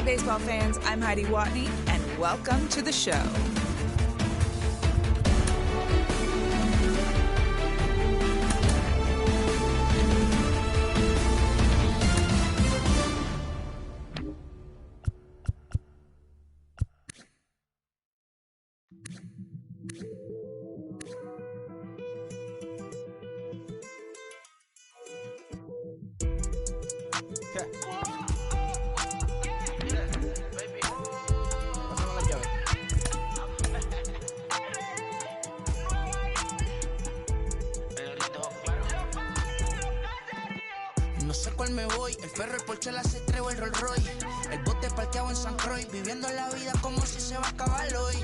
baseball fans, I'm Heidi Watney, and welcome to the show. No sé cuál me voy, el ferro, el Porsche, la C3 o el Rolls Royce. El bote parqueado en San Croix, viviendo la vida como si se va a acabar hoy.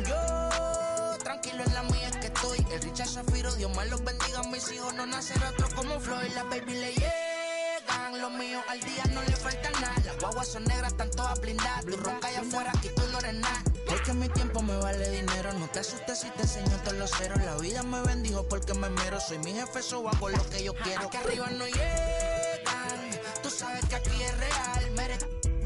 Yo, tranquilo en la mía es que estoy. El Richard Zafiro, Dios más los bendiga, mis hijos no nacerá otro como Floyd. Las baby le llegan, los míos al día no le falta nada. Las guaguas son negras, están todas blindadas. Tu ronca allá afuera, aquí tú no eres nada. Porque mi tiempo me vale dinero, no te asustes si te enseño todos los ceros. La vida me bendijo porque me mero, soy mi jefe, so hago lo que yo quiero. Aquí arriba no llegan, tú sabes que aquí es real.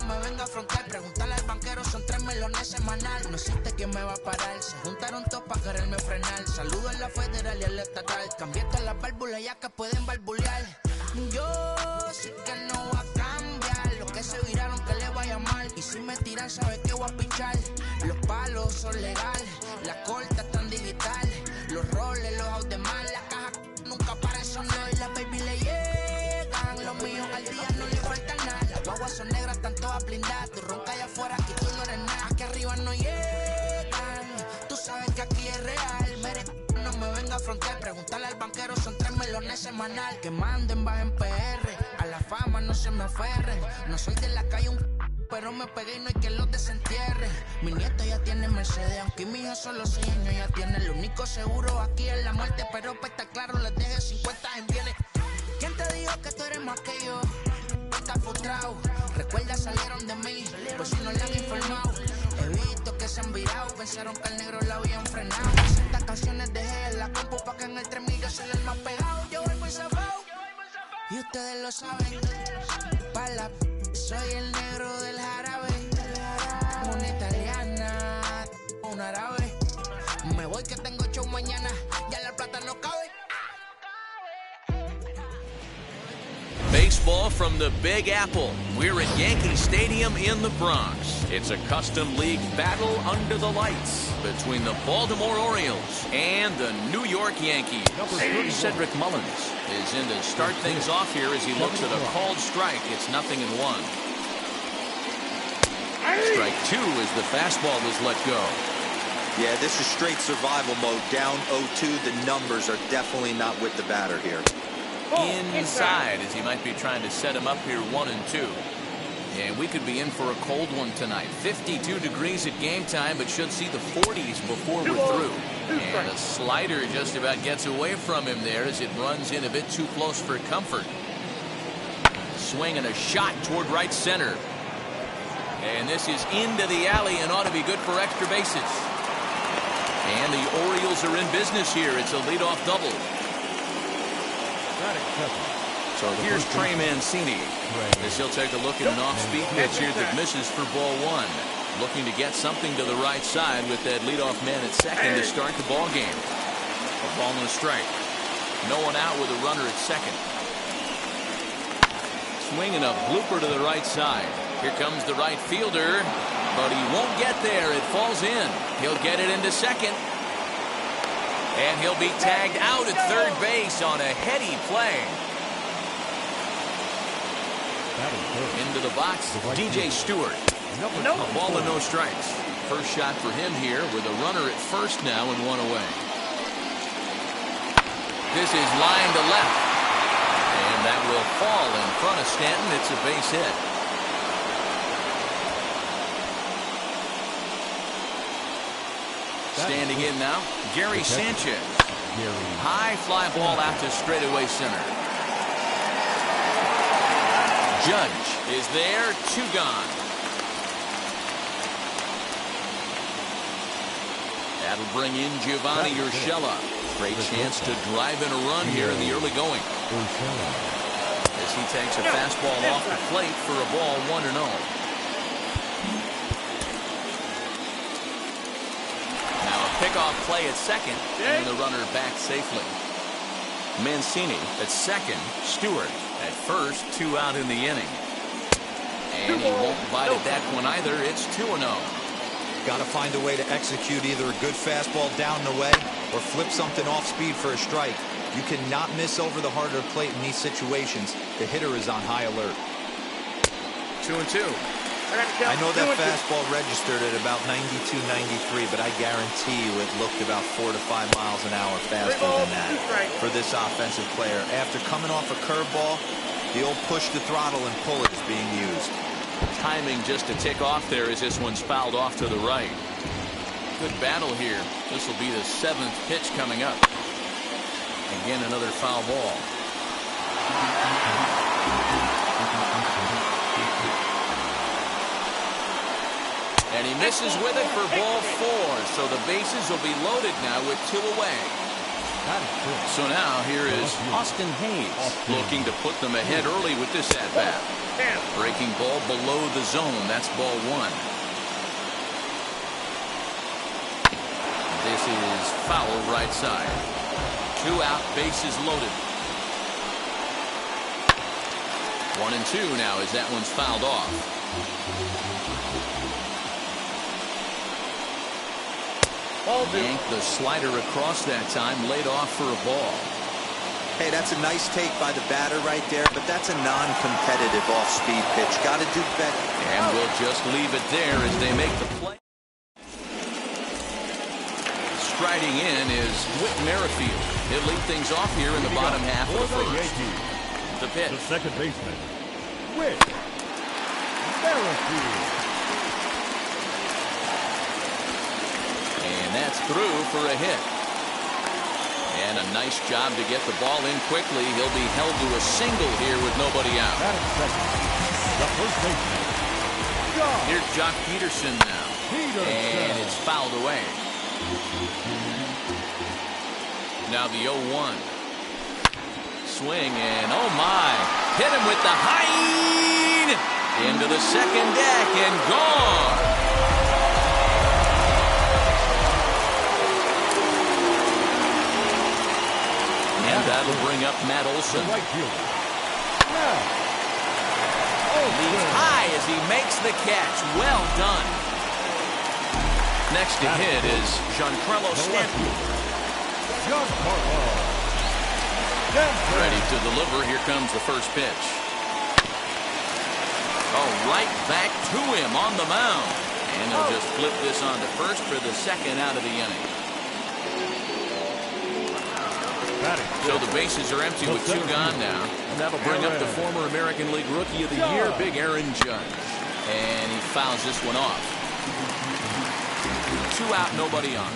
Me venga a frontear, pregúntale al banquero, son 3 melones semanal. No existe quien me va a parar, se juntaron todos para quererme frenar. Saludo a la federal y a la estatal, cambié todas las válvulas ya que pueden barbulear. Yo sé que no va a cambiar, los que se viraron que le vaya mal. Y si me tiran sabes que voy a pichar. Los palos son legales, las cortas están digitales. Los roles, los out de mal, la caja nunca paran, son los y las baby le llegan. Los míos al día no le falta nada. Las guaguas son negras, están todas blindadas. Tu ronca allá afuera, aquí tú no eres nada. Aquí arriba no llegan, tú sabes que aquí es real. No me venga a frontear, pregúntale al banquero, son 3 melones semanal. Que manden, bajen PR, a la fama no se me aferren. No soy de la calle pero me pegué y no hay que los desentierre. Mi nieto ya tiene Mercedes, aunque mi hijo solo 6 años ya tiene. Lo único seguro aquí es la muerte, pero para estar claro les deje 50 en bienes. ¿Quién te dijo que tú eres más que yo? Estás frustrado, recuerda salieron de mí, pues si no le han informado. He visto que se han virado, pensaron que el negro la habían frenado. 60 canciones dejé en la compu pa' que en el 3000 se les más pegado. Yo voy muy zafado, y ustedes lo saben. Pa' la soy el negro del jarabe. Una italiana, un árabe. Me voy que tengo show mañana, ya la plata no cabe. Baseball from the Big Apple. We're at Yankee Stadium in the Bronx. It's a custom league battle under the lights between the Baltimore Orioles and the New York Yankees. Cedric Mullins is in to start things off here as he looks at a called strike. It's 0-1. Strike 2 as the fastball is let go. Yeah, this is straight survival mode. Down 0-2. The numbers are definitely not with the batter here. Inside as he might be trying to set him up here 1-2. And we could be in for a cold one tonight. 52 degrees at game time, but should see the 40s before we're through. And a slider just about gets away from him there as it runs in a bit too close for comfort. Swing and a shot toward right center. And this is into the alley and ought to be good for extra bases. And the Orioles are in business here. It's a leadoff double. So here's Trey Mancini as he'll take a look at an off-speed pitch here that misses for ball 1. Looking to get something to the right side with that leadoff man at second to start the ball game. A ball and a strike. No one out with a runner at second. Swinging a blooper to the right side. Here comes the right fielder, but he won't get there. It falls in. He'll get it into second. And he'll be tagged out at third base on a heady play. Into the box, DJ Stewart. A ball and no strikes. First shot for him here with a runner at first now and 1 away. This is line to left. And that will fall in front of Stanton. It's a base hit. Standing in now, Gary Sanchez. High fly ball out to straightaway center. Judge is there, 2 gone. That'll bring in Giovanni Urshela. Great chance to drive in a run here in the early going. As he takes a fastball off the plate for a ball 1-0. Pickoff play at second, and the runner back safely. Mancini at second, Stewart at first, 2 out in the inning. And he won't bite at that one either. It's 2-0. Got to find a way to execute either a good fastball down and away or flip something off speed for a strike. You cannot miss over the heart of the plate in these situations. The hitter is on high alert. 2-2. I know that fastball registered at about 92, 93, but I guarantee you it looked about 4 to 5 miles an hour faster than that for this offensive player. After coming off a curveball, the old push the throttle and pull it is being used. Timing just a tick off there as this one's fouled off to the right. Good battle here. This will be the 7th pitch coming up. Again, another foul ball. And he misses with it for ball 4. So the bases will be loaded now with 2 away. So now here is Austin Hayes looking to put them ahead early with this at-bat. Breaking ball below the zone. That's ball 1. This is foul right side. 2 out, bases loaded. 1-2 now as that one's fouled off. Yank the slider across that time, laid off for a ball. Hey, that's a nice take by the batter right there, but that's a non-competitive off-speed pitch. Got to do better. And we'll just leave it there as they make the play. Striding in is Whit Merrifield. He'll lead things off here in the bottom half of the first. The pitch. The second baseman, Whit Merrifield. And that's through for a hit. And a nice job to get the ball in quickly. He'll be held to a single here with nobody out. The first baseman, Here's Jock Peterson now. And it's fouled away. Now the 0-1. Swing and oh my. Hit him with the high. Into the second deck and gone. And that'll bring up Matt Olson. right fielder. Leads high as he makes the catch. Well done. Next to hit is Giancarlo Stanton. Ready to deliver. Here comes the first pitch. Oh, right back to him on the mound. And they'll just flip this on to first for the second out of the inning. So the bases are empty with 2 gone now. And that'll bring up the former American League Rookie of the Year, Big Aaron Judge. And he fouls this one off. 2 out, nobody on.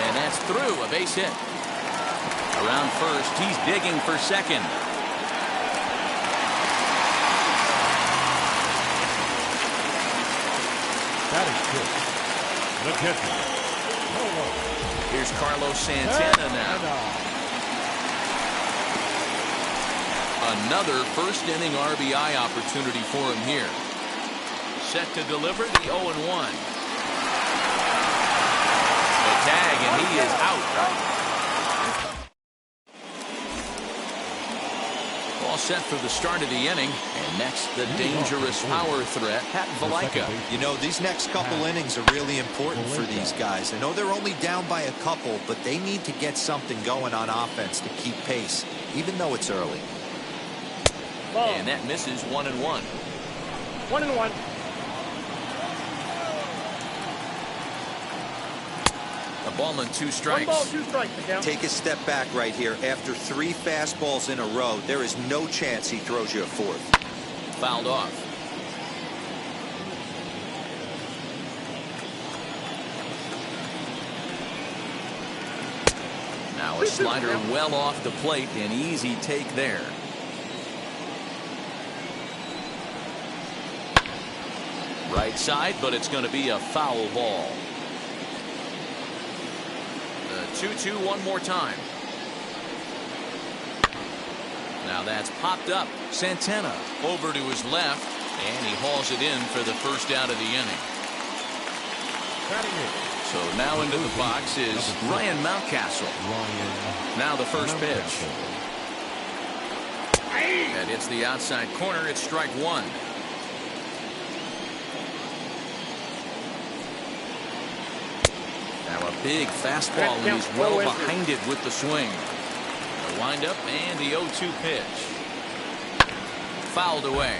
And that's through, a base hit. Around first, he's digging for second. The catcher. Here's Carlos Santana now. Another first inning RBI opportunity for him here. Set to deliver the 0-1. The tag, and he is out. All set for the start of the inning. And next, the dangerous power threat, Pat Valaika. You know, these next couple innings are really important for these guys. I know they're only down by a couple, but they need to get something going on offense to keep pace, even though it's early. And that misses 1-1. 1-1. A ball and 2 strikes. 1 ball, 2 strikes. Take a step back right here. After 3 fastballs in a row, there is no chance he throws you a 4th. Fouled off. Now a slider well off the plate. An easy take there. Right side, but it's going to be a foul ball. The 2-2 one more time. Now that's popped up. Santana over to his left. And he hauls it in for the first out of the inning. So now into the box is Ryan Mountcastle. Now the first pitch. And it's the outside corner. It's strike one. Now a big fastball, and he's well behind it with the swing. The windup and the 0-2 pitch. Fouled away.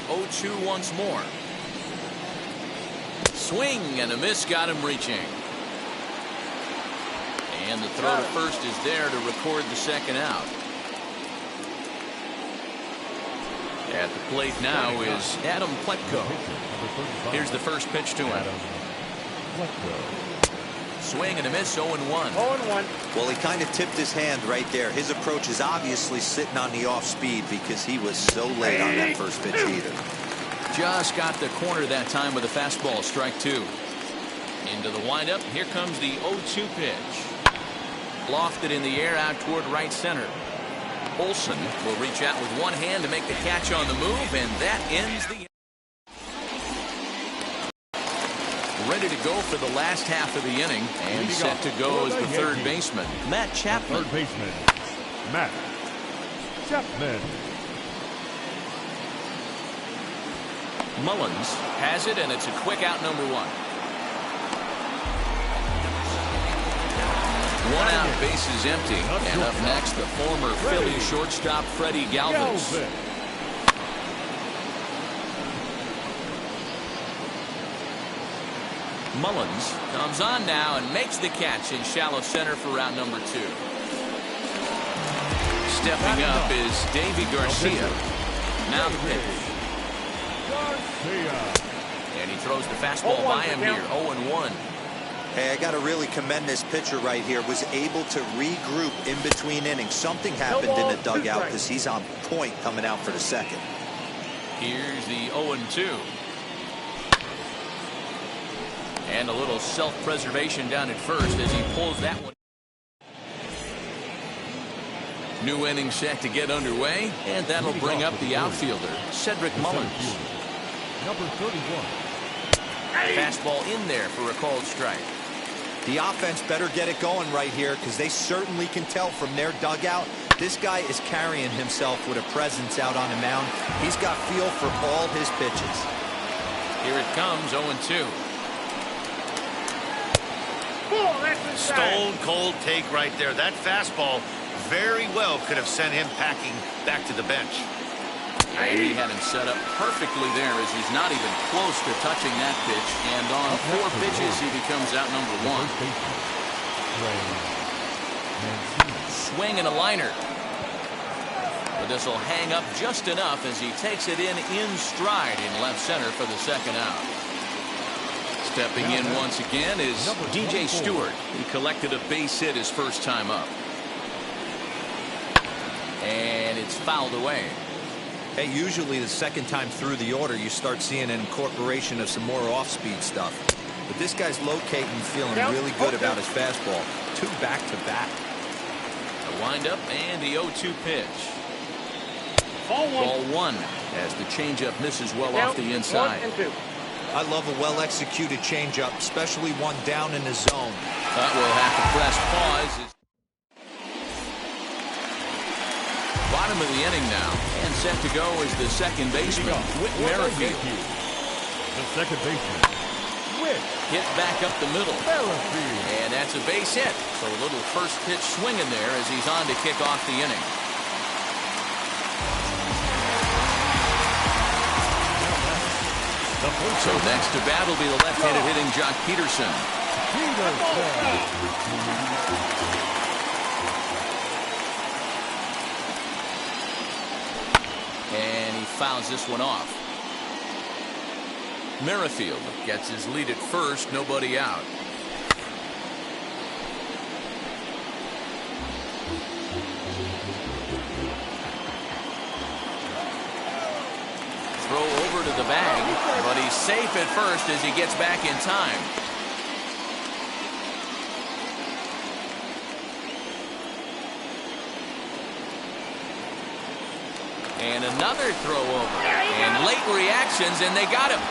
The 0-2 once more. Swing and a miss got him reaching. And the throw to first is there to record the second out. At the plate now is Adam Plutko. Here's the first pitch to him. Swing and a miss, 0-1. 0-1. Well, he kind of tipped his hand right there. His approach is obviously sitting on the off speed because he was so late on that first pitch either. Just got the corner that time with a fastball, strike two. Into the windup. Here comes the 0-2 pitch. Lofted in the air out toward right center. Olson will reach out with one hand to make the catch on the move, and that ends the. Ready to go for the last half of the inning, and set to go as the third baseman, Matt Chapman. Third baseman, Matt Chapman. Mullins has it, and it's a quick out, number one. One out, bases empty, and up next the former Philly shortstop Freddie Galvis. Mullins comes on now and makes the catch in shallow center for round number two. Stepping up is Davy Garcia. Now the pitch. And he throws the fastball by him here, 0-1. Hey, I got to really commend this pitcher right here. Was able to regroup in between innings. Something happened in the dugout because he's on point coming out for the second. Here's the 0-2. And a little self-preservation down at first as he pulls that one. New inning set to get underway, and that'll bring up the outfielder, Cedric Mullins. Number 31. Fastball in there for a called strike. The offense better get it going right here because they certainly can tell from their dugout this guy is carrying himself with a presence out on the mound. He's got feel for all his pitches. Here it comes, 0-2. Stone cold take right there. That fastball very well could have sent him packing back to the bench. And he had him set up perfectly there as he's not even close to touching that pitch. And on 4 pitches, he becomes out number 1. Swing and a liner. But this will hang up just enough as he takes it in stride in left center for the second out. Stepping in once again is DJ Stewart. He collected a base hit his first time up. And it's fouled away. Hey, usually the second time through the order, you start seeing an incorporation of some more off-speed stuff. But this guy's locating, feeling really good about his fastball. 2 back-to-back. The windup and the 0-2 pitch. Ball one as the changeup misses well off the inside. I love a well-executed changeup, especially one down in the zone. But we'll have to press pause. Bottom of the inning now, and set to go is the second baseman, Whit Merrifield. The second baseman, Whit. Hit back up the middle. Merrifield. And that's a base hit. So a little first pitch swinging there as he's on to kick off the inning. So next to bat will be the left-handed hitting Jock Peterson. And he fouls this one off. Merrifield gets his lead at first, nobody out. Throw over to the bag, but he's safe at first as he gets back in time. And another throw over. And late reactions, and they got him.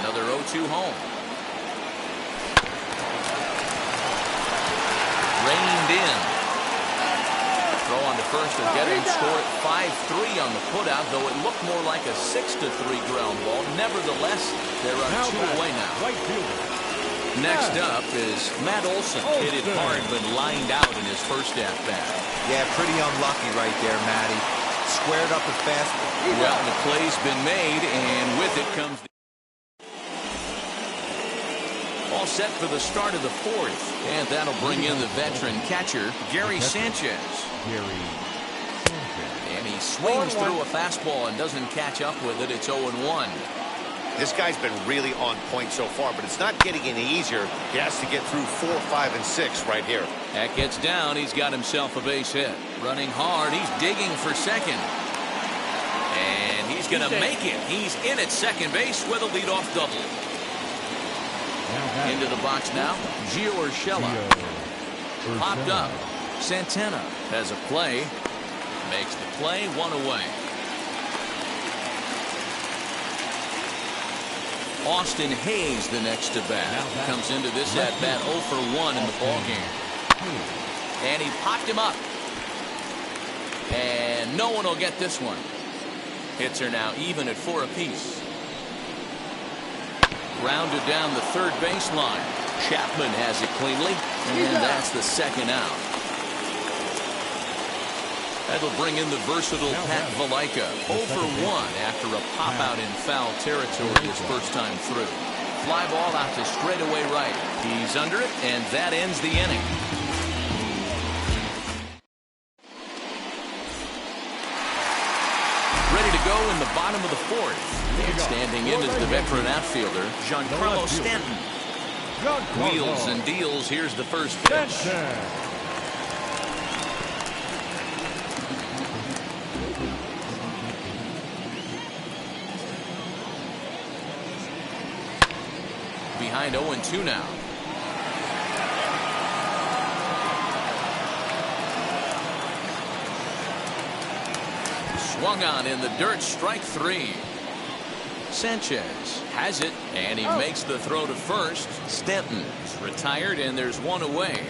Another 0-2 home. Reined in. Throw on to first will get him. Score at 5-3 on the putout, though it looked more like a 6-3 ground ball. Nevertheless, they're on 2 away now. Right fielder. Next up is Matt Olson. Hit it hard, but lined out in his first at-bat. Yeah, pretty unlucky right there, Matty. Squared up a fastball. Well, the play's been made, and with it comes the all set for the start of the fourth. And that'll bring in the veteran catcher, Gary Sanchez. And he swings through a fastball and doesn't catch up with it. It's 0-1. This guy's been really on point so far, but it's not getting any easier. He has to get through 4, 5, and 6 right here. That gets down. He's got himself a base hit. Running hard. He's digging for second. And he's going to make it. He's in at second base with a leadoff double. Into the box now, Gio Urshela. Popped up. Santana has a play. Makes the play, 1 away. Austin Hayes, the next to bat, comes into this at bat 0 for 1 in the ball game. And he popped him up. And no one will get this one. Hits are now even at 4 apiece. Grounded down the third baseline. Chapman has it cleanly, and that's the second out. That'll bring in the versatile Pat Valaika. 0 for 1 after a pop out in foul territory his first time through. Fly ball out to straightaway right. He's under it, and that ends the inning. Ready to go in the bottom of the fourth. And standing in is the veteran outfielder, Giancarlo Stanton. Wheels and deals. Here's the first pitch. Behind 0-2 now. Swung on in the dirt, strike 3. Sanchez has it, and he makes the throw to first. Stanton retired, and there's 1 away.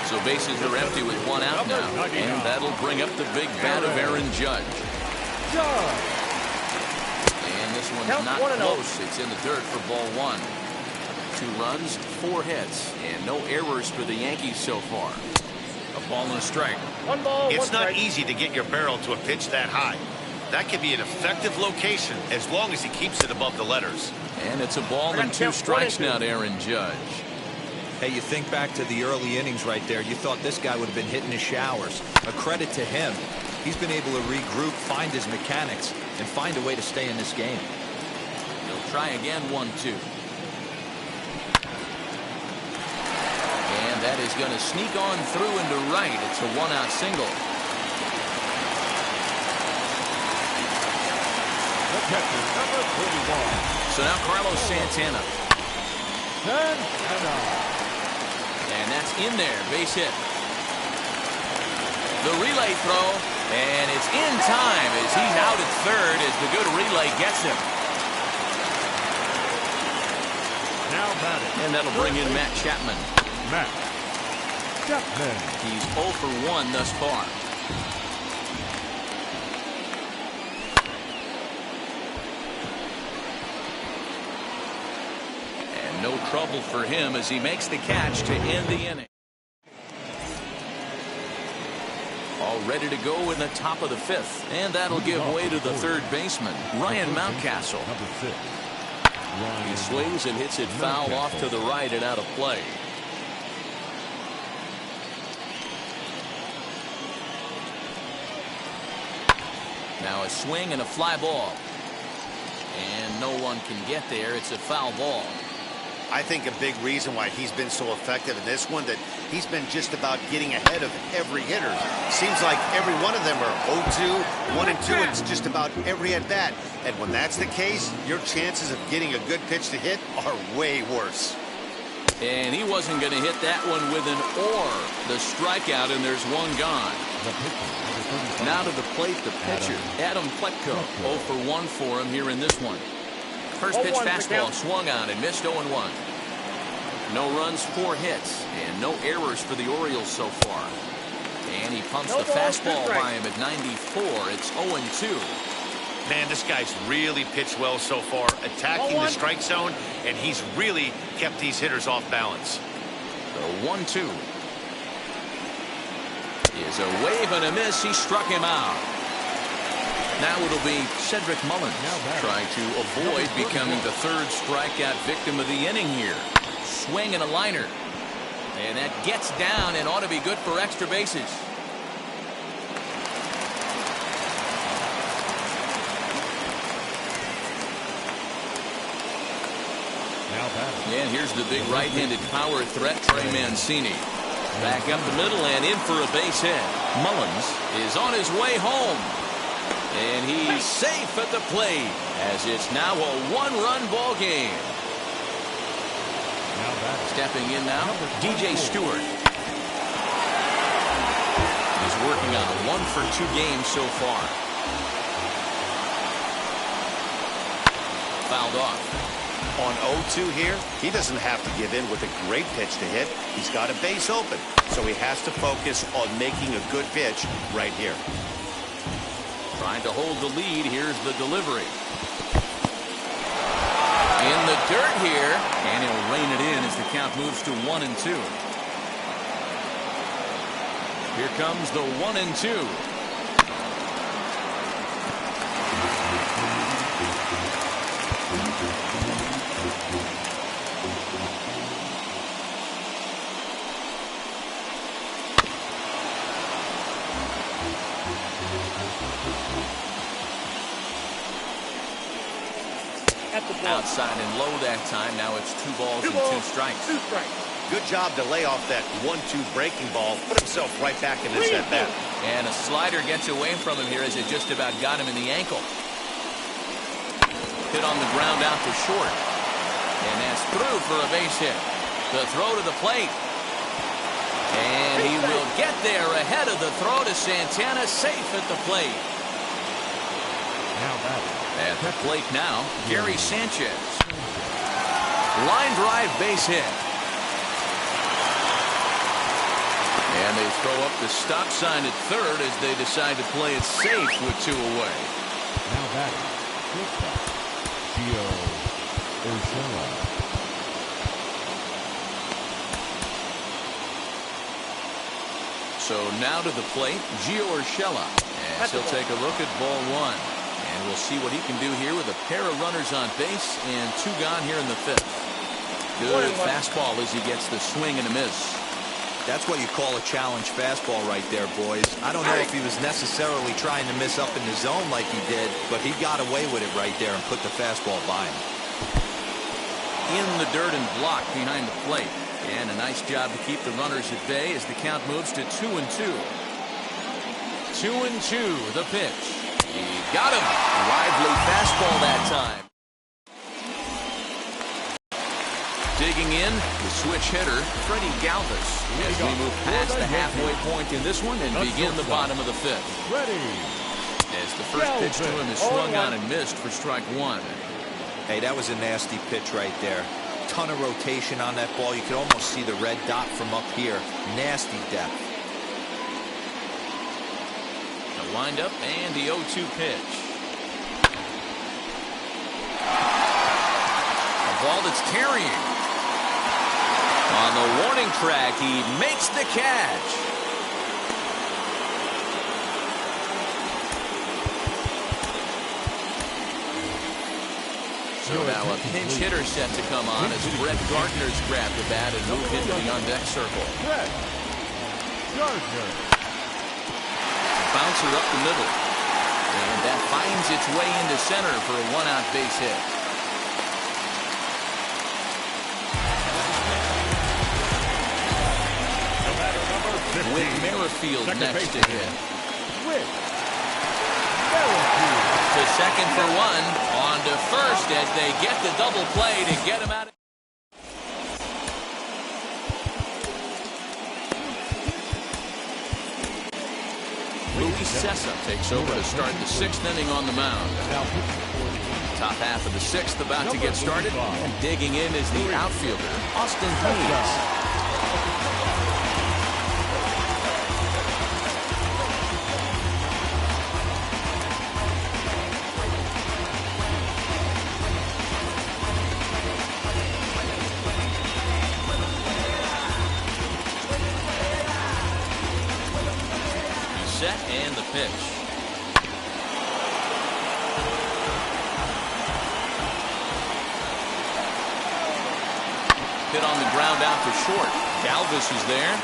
So bases are empty with 1 out now, and that'll bring up the big bat of Aaron Judge. And this one's not close. It's in the dirt for ball 1. 2 runs, 4 hits, and no errors for the Yankees so far. A ball and a strike. 1 ball, it's not easy to get your barrel to a pitch that high. That can be an effective location as long as he keeps it above the letters. And it's a ball and 2 strikes now to Aaron Judge. Hey, you think back to the early innings right there. You thought this guy would have been hitting his showers. A credit to him. He's been able to regroup, find his mechanics, and find a way to stay in this game. He'll try again, 1-2. And that is going to sneak on through into right. It's a 1-out single. The catcher, number 31. So now Carlos Santana. And that's in there, base hit. The relay throw, and it's in time as he's out at third as the good relay gets him. Now batting. And that'll bring in Matt Chapman. Matt Chapman. He's 0 for 1 thus far. And no trouble for him as he makes the catch to end the inning. All ready to go in the top of the 5th. And that'll give way to the third baseman, Ryan Mountcastle. Number 6. He swings and hits it foul off to the right and out of play. Now a swing and a fly ball. And no one can get there. It's a foul ball. I think a big reason why he's been so effective in this one, that he's been just about getting ahead of every hitter. Seems like every one of them are 0-2, 1-2. It's just about every at bat. And when that's the case, your chances of getting a good pitch to hit are way worse. And he wasn't going to hit that one with an or. The strikeout, and there's one gone. Now to the plate, the pitcher, Adam Pletka. 0 for 1 for him here in this one. First pitch fastball swung on and missed 0-1. No runs, 4 hits, and no errors for the Orioles so far. And he pumps the fastball by him at 94. It's 0-2. Man, this guy's really pitched well so far, attacking the strike zone, and he's really kept these hitters off balance. The 1-2 is a wave and a miss. He struck him out. Now it'll be Cedric Mullins trying to avoid becoming the 3rd strikeout victim of the inning here. Swing and a liner. And that gets down and ought to be good for extra bases. And here's the big right-handed power threat, Trey Mancini. Back up the middle and in for a base hit. Mullins is on his way home. And he's safe at the plate as it's now a 1-run ball game. Stepping in now, DJ Stewart. He's working on a 1 for 2 game so far. Fouled off. On 0-2 here, he doesn't have to give in with a great pitch to hit. He's got a base open, so he has to focus on making a good pitch right here. Trying to hold the lead. Here's the delivery. In the dirt here, and he'll rein it in as the count moves to 1-2. Here comes the 1-2. Outside and low that time. Now it's 2 balls and 2 strikes. Good job to lay off that 1-2 breaking ball. Put himself right back in this at bat. And a slider gets away from him here as it just about got him in the ankle. Hit on the ground out to short. And that's through for a base hit. The throw to the plate. And he will get there ahead of the throw to Santana, safe at the plate. Now batting. At the plate now, Gary Sanchez. Line drive base hit. And they throw up the stop sign at third as they decide to play it safe with 2 away. Now batting. Gio Urshela. So now to the plate, Gio Urshela. As he'll take a look at ball 1. And we'll see what he can do here with a pair of runners on base and 2 gone here in the 5th. Good fastball as he gets the swing and a miss. That's what you call a challenge fastball right there, boys. I don't know if he was necessarily trying to miss up in the zone like he did, but he got away with it right there and put the fastball by him. In the dirt and blocked behind the plate. And a nice job to keep the runners at bay as the count moves to 2-2. 2-2, the pitch. He got him. Lively fastball that time. Digging in, the switch hitter, Freddie Galvis, as we move past the halfway point in this one and begin the bottom of the 5th. As the first pitch to him is swung on and missed for strike 1. Hey, that was a nasty pitch right there. Ton of rotation on that ball. You could almost see the red dot from up here. Nasty depth. The windup and the 0-2 pitch. A ball that's carrying. On the warning track, he makes the catch. So now a pinch hitter set to come on as Brett Gardner's grabbed the bat and moved into the on-deck circle. Brett Gardner. Bouncer up the middle. And that finds its way into center for a 1-out base hit. With Merrifield next to him. With Merrifield. To second for 1. On to first as they get the double play to get him out. Tony Sessa takes over to start the 6th inning on the mound. Top half of the 6th about to get started. And digging in is the outfielder, Austin Hayes. Set and the pitch. Hit on the ground out to short. Galvis is there.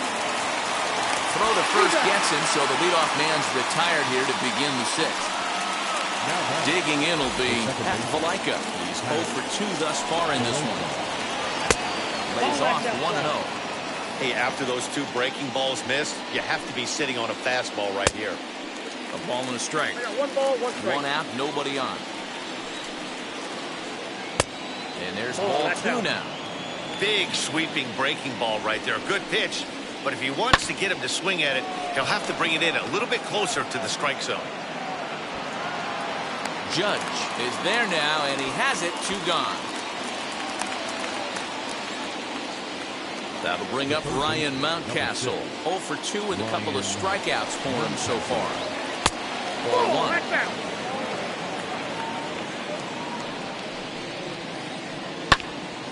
Throw to first gets him, so the leadoff man's retired here to begin the 6th. Digging in will be Pat Valaika. He's 0 for 2 thus far in this one. Lays off 1-0. Hey, after those 2 breaking balls missed, you have to be sitting on a fastball right here. A ball and a strike. 1 ball, 1 strike. 1 out, nobody on. And there's ball 2 now. Big sweeping breaking ball right there. Good pitch, but if he wants to get him to swing at it, he'll have to bring it in a little bit closer to the strike zone. Judge is there now, and he has it. 2 gone. That'll bring up Ryan Mountcastle. 0 for 2 with a couple of strikeouts for him so far. 4-1.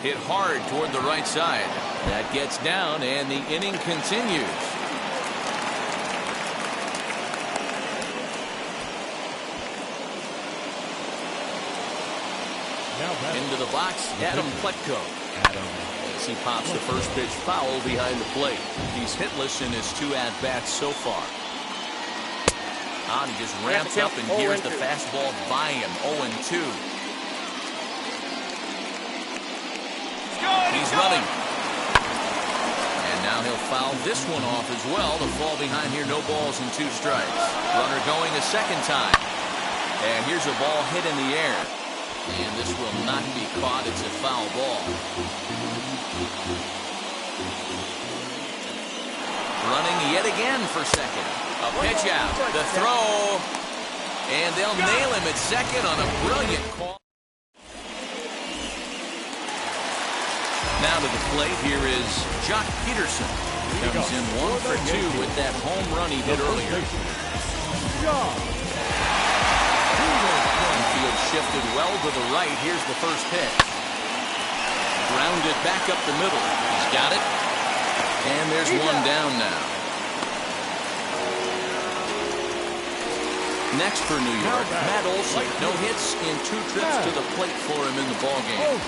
Hit hard toward the right side. That gets down, and the inning continues. Into the box, Adam Pletko. As he pops the first pitch foul behind the plate. He's hitless in his 2 at-bats so far. He just ramps up, and here's the fastball by him. 0-2. He's running. And now he'll foul this one off as well. The fall behind here, no balls and 2 strikes. Runner going a second time. And here's a ball hit in the air. And this will not be caught. It's a foul ball. Running yet again for second. A pitch out. The throw. And they'll nail him at second on a brilliant call. Now to the plate, here is Jock Peterson. Comes in 1 for 2 with that home run he did earlier. Field shifted well to the right. Here's the first pitch. Grounded back up the middle. He's got it. And there's 1 down now. Next for New York, Matt Olson. No hits in 2 trips to the plate for him in the ballgame.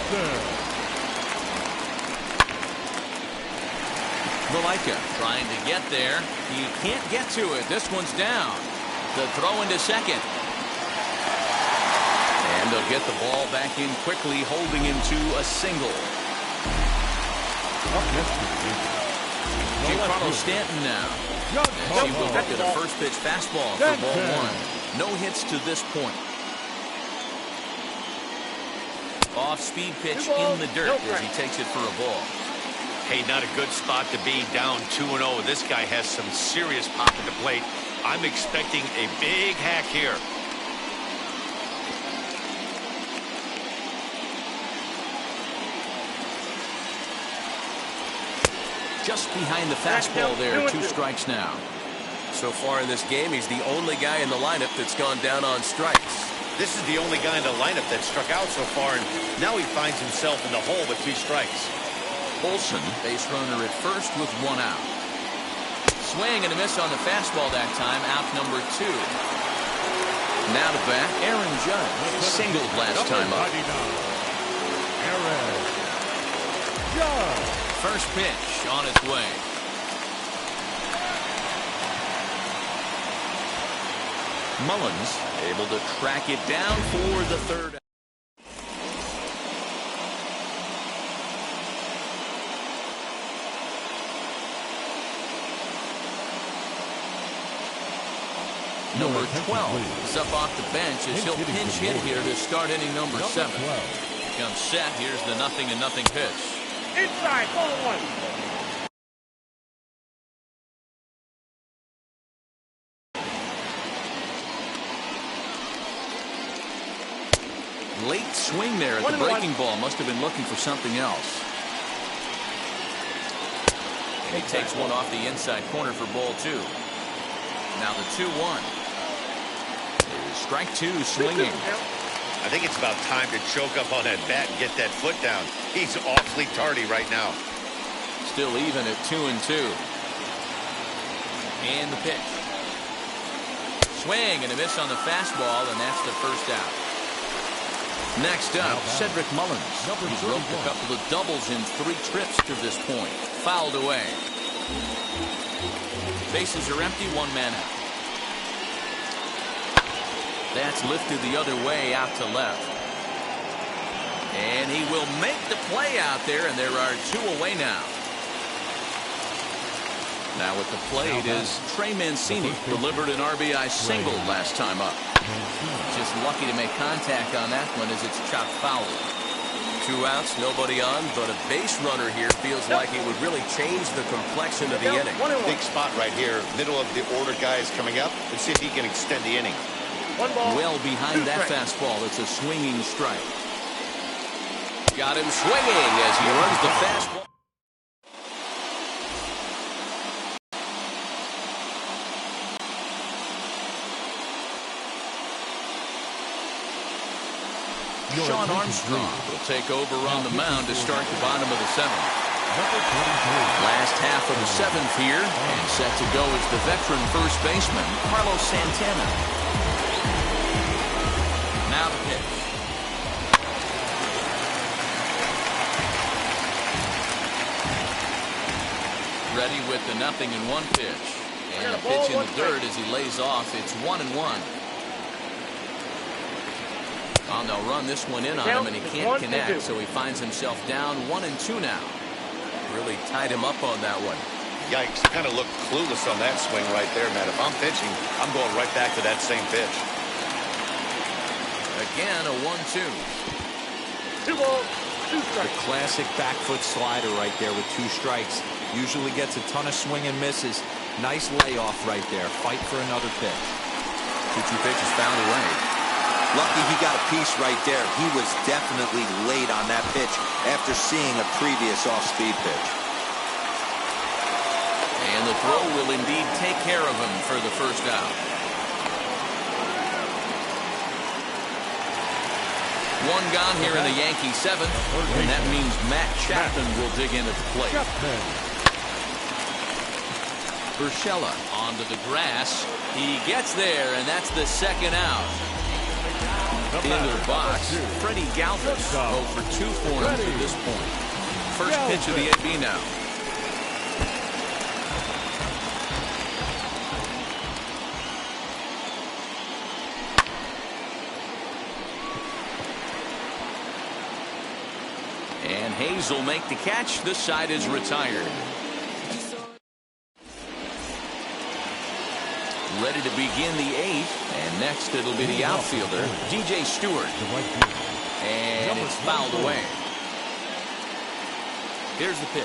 Valaika trying to get there. He can't get to it. This one's down. The throw into second. And they'll get the ball back in quickly, holding him to a single. Giancarlo Stanton now. As he will look at a first pitch fastball for ball 1. No hits to this point. Off-speed pitch in the dirt as he takes it for a ball. Hey, not a good spot to be, down 2-0. This guy has some serious pop at the plate. I'm expecting a big hack here. Just behind the fastball there. 2 strikes now. So far in this game, he's the only guy in the lineup that's gone down on strikes. This is the only guy in the lineup that struck out so far, and now he finds himself in the hole with 2 strikes. Olson, base runner at first with 1 out. Swing and a miss on the fastball that time. Out number 2. Now to bat, Aaron Judge. Singled last time up. Aaron Judge. First pitch on its way. Mullins able to track it down for the 3rd. Number 12 is up off the bench as he'll pinch hit here to start inning number 7. Comes set. Here's the 0-0 pitch. Inside, ball 1. Quick swing there at the breaking ball. Must have been looking for something else. And he takes one off the inside corner for ball 2. Now the 2-1. Strike 2 swinging. I think it's about time to choke up on that bat and get that foot down. He's awfully tardy right now. Still even at 2-2. And the pitch. Swing and a miss on the fastball, and that's the first out. Next up, Cedric Mullins. He's roped a couple of doubles in 3 trips to this point. Fouled away. Bases are empty, 1 man out. That's lifted the other way out to left. And he will make the play out there, and there are 2 away now. Now at the plate is Trey Mancini. Delivered an RBI single last time up. Just lucky to make contact on that one as it's chopped foul. 2 outs, nobody on, but a base runner here feels like he would really change the complexion of the inning. Big spot right here. Middle of the order guy is coming up. Let's see if he can extend the inning. Well behind that fastball. It's a swinging strike. Got him swinging as he runs the fastball. Sean Armstrong will take over on the mound to start the bottom of the 7th. Last half of the 7th here, and set to go is the veteran first baseman, Carlos Santana. Now the pitch. Ready with the 0-1 pitch. And a pitch in the dirt as he lays off. It's 1-1. Oh, they'll run this one in on him, and he can't connect, so he finds himself down 1-2 now. Really tied him up on that one. Yikes, he kind of looked clueless on that swing right there, man. If I'm pitching, I'm going right back to that same pitch. Again, a 1-2. 2 balls, 2 The strikes. classic back foot slider right there with 2 strikes. Usually gets a ton of swing and misses. Nice layoff right there. Fight for another pitch. 2-2 pitch is fouled away. Lucky he got a piece right there. He was definitely late on that pitch after seeing a previous off-speed pitch. And the throw will indeed take care of him for the first out. 1 gone here in the Yankee 7th, and that means Matt Chapman will dig in at the plate. Urshela onto the grass. He gets there, and that's the 2nd out. Into the box, Freddie Galvis 0 for 2 for him to this point. First pitch of the AB now. And Hayes will make the catch. This side is retired. Ready to begin the 8th, and next it'll be the outfielder, DJ Stewart. And it's fouled away. Here's the pitch.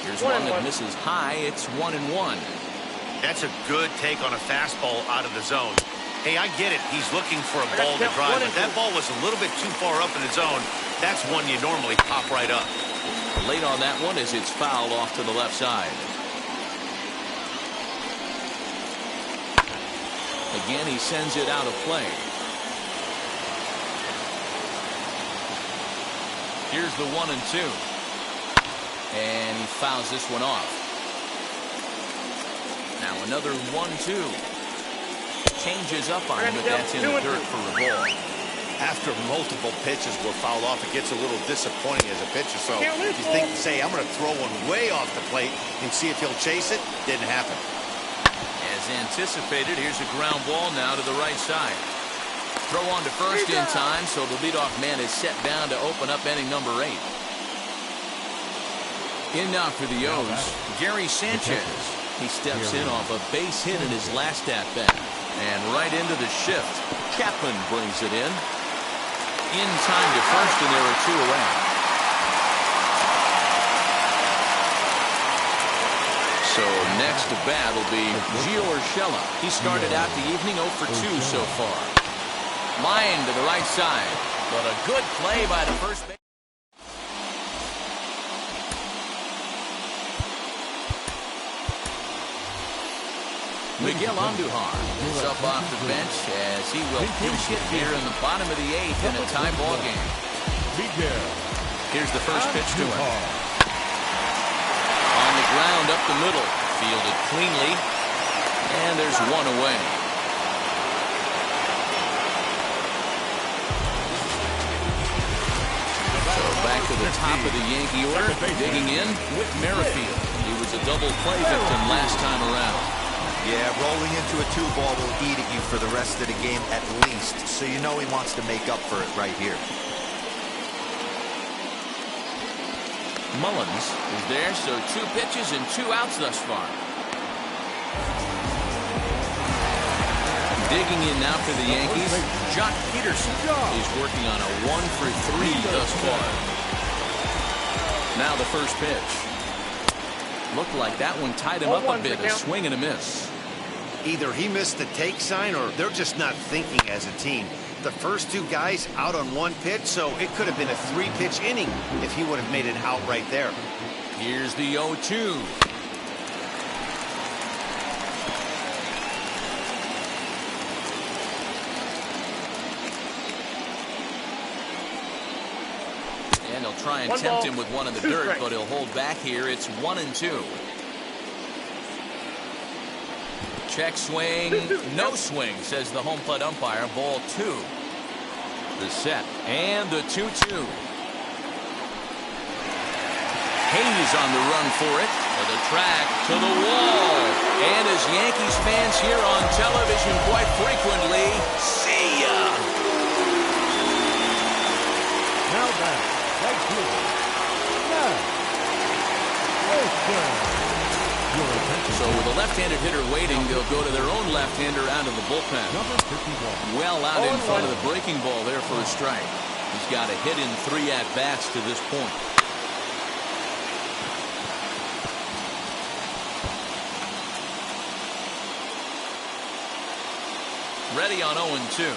Here's one that misses high. It's 1-1. That's a good take on a fastball out of the zone. Hey, I get it. He's looking for a ball to drive, but that ball was a little bit too far up in the zone. That's one you normally pop right up. Late on that one as it's fouled off to the left side. Again, he sends it out of play. Here's the 1-2. And he fouls this one off. Now another 1-2. Changes up on him, but that's in the dirt for a ball. After multiple pitches were fouled off, it gets a little disappointing as a pitcher. So you think, say, I'm going to throw one way off the plate and see if he'll chase it. Didn't happen. As anticipated, here's a ground ball now to the right side. Throw on to first in time, so the leadoff man is set down to open up inning number 8. In now for the O's, Gary Sanchez. He steps in off a base hit in his last at-bat. And right into the shift. Chapman brings it in. In time to first, and there are 2 away. So next to bat will be Gio Urshela. He started out the evening 0 for 2 so far. Line to the right side. But a good play by the first base. Miguel Andujar is up off the bench as he will pinch hit here in the bottom of the 8th in a tie ball game. Here's the first pitch to him. On the ground up the middle. Fielded cleanly. And there's one away. So back to the top of the Yankee order. Digging in, Whit Merrifield. He was a double play victim last time around. Yeah, rolling into a 2-ball will eat at you for the rest of the game at least, so you know he wants to make up for it right here. Mullins is there, so 2 pitches and 2 outs thus far. Digging in now for the Yankees, Jock Peterson is working on a 1-for-3 thus far. Now the first pitch. Looked like that one tied him up a bit, a swing and a miss. Either he missed the take sign or they're just not thinking as a team. The first 2 guys out on 1 pitch, so it could have been a 3-pitch inning if he would have made it out right there. Here's the 0-2. And he'll try and tempt him with one in the dirt, but he'll hold back here. It's 1-2. Check swing, no swing, says the home plate umpire. Ball 2. The set and the 2-2. Hayes on the run for it. To the track, to the wall. And as Yankees fans hear on television quite frequently, see ya. Now back, right fielder. So with a left-handed hitter waiting, they'll go to their own left-hander out of the bullpen. Well out in front of the breaking ball there for a strike. He's got a hit in 3 at-bats to this point. Ready on 0-2.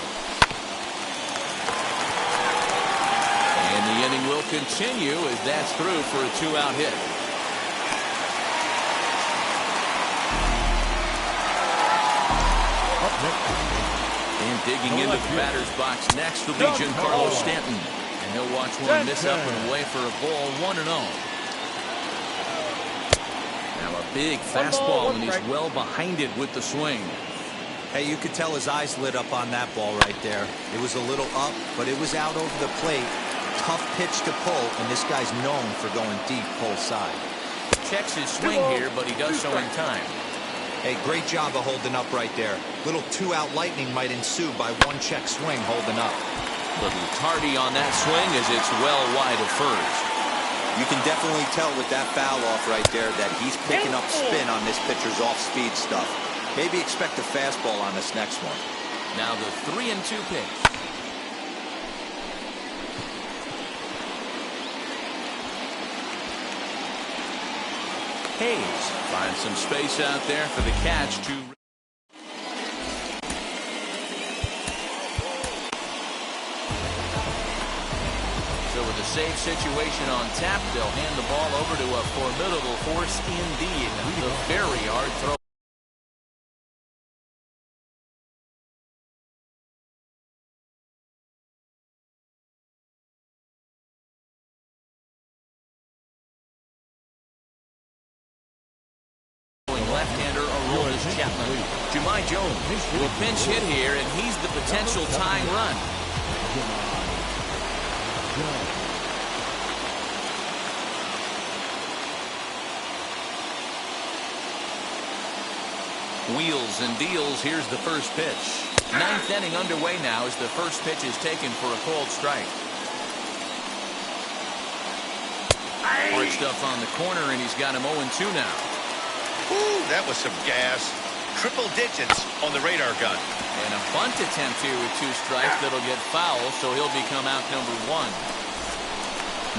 And the inning will continue as that's through for a 2-out hit. And digging into the batter's box next will be Giancarlo Stanton. And he'll watch one miss up and away for a ball, 1-0. Now a big fastball, and he's well behind it with the swing. Hey, you could tell his eyes lit up on that ball right there. It was a little up, but it was out over the plate. Tough pitch to pull, and this guy's known for going deep pull side. Checks his swing here, but he does so in time. Hey, great job of holding up right there. Little 2-out lightning might ensue by 1 check swing holding up. Little tardy on that swing as it's well wide of first. You can definitely tell with that foul off right there that he's picking up spin on this pitcher's off-speed stuff. Maybe expect a fastball on this next one. Now the 3-2 pitch. Hayes finds some space out there for the catch to. So with a safe situation on tap, they'll hand the ball over to a formidable force indeed. The very hard throw. Left-hander Aroldis Chapman. Jahmai Jones will pinch hit here, and he's the potential tying run. Wheels and deals. Here's the first pitch. 9th inning underway now as the first pitch is taken for a called strike. Bridged up on the corner, and he's got him 0-2 now. Ooh, that was some gas. Triple digits on the radar gun. And a bunt attempt here with 2 strikes that'll get foul, so he'll become out number 1.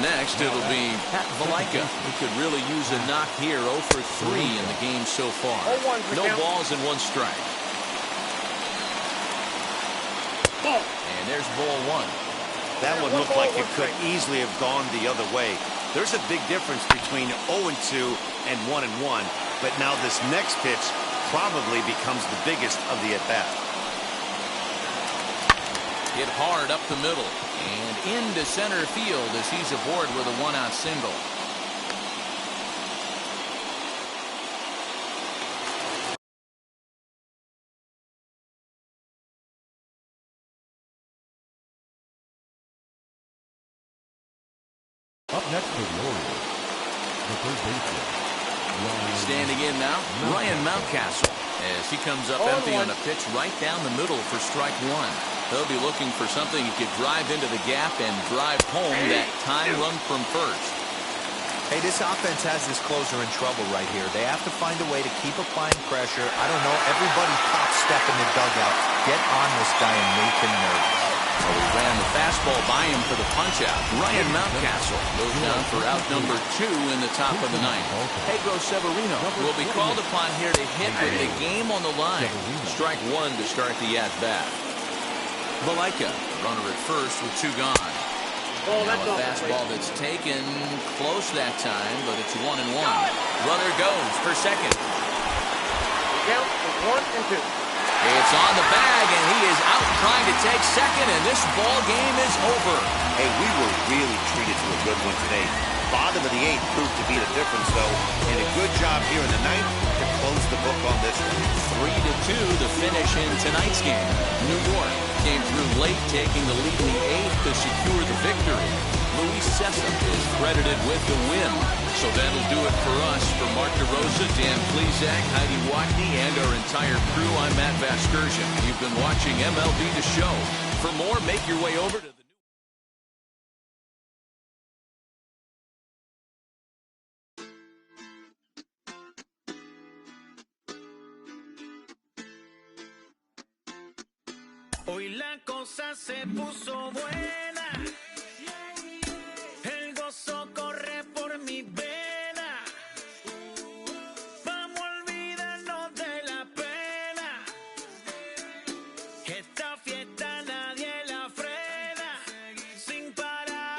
Next, it'll be Pat Valaika, who could really use a knock here. 0 for 3 in the game so far. No balls and 1 strike. And there's ball one. That one looked like it could easily have gone the other way. There's a big difference between 0-2 and 1-1, but now this next pitch probably becomes the biggest of the at-bat. Hit hard up the middle and into center field as he's aboard with a one-out single. Up next for the Orioles, the third baseman. Standing in now, Ryan Mountcastle, as he comes up empty on a pitch right down the middle for strike one. He'll be looking for something he could drive into the gap and drive home that tying run from first. Hey, this offense has this closer in trouble right here. They have to find a way to keep applying pressure. I don't know, everybody pop step in the dugout. Get on this guy and make him nervous. So he ran the fastball by him for the punch-out. Ryan Mountcastle goes down for out number 2 in the top of the ninth. Pedro Severino will be called upon here to hit with the game on the line. Strike one to start the at-bat. Valaika, runner at first with 2 gone. Now a fastball that's taken close that time, but it's 1-1. Runner goes for second. Count is 1-2. It's on the bag, and he is out trying to take second, and this ball game is over. Hey, we were really treated to a good one today. Bottom of the 8th proved to be the difference, though, and a good job here in the 9th to close the book on this one. 3-2 the finish in tonight's game. New York came through late, taking the lead in the 8th to secure the victory. Luis Cessa is credited with the win. So that'll do it for us. For Mark DeRosa, Dan Plesac, Heidi Watney, and our entire crew, I'm Matt Vasgersian. You've been watching MLB The Show. For more, make your way over to the Hoy la cosa se puso buena. El gozo corre por mi vena. Vamos a olvidarnos de la pena. Esta fiesta nadie la frena. Sin parar.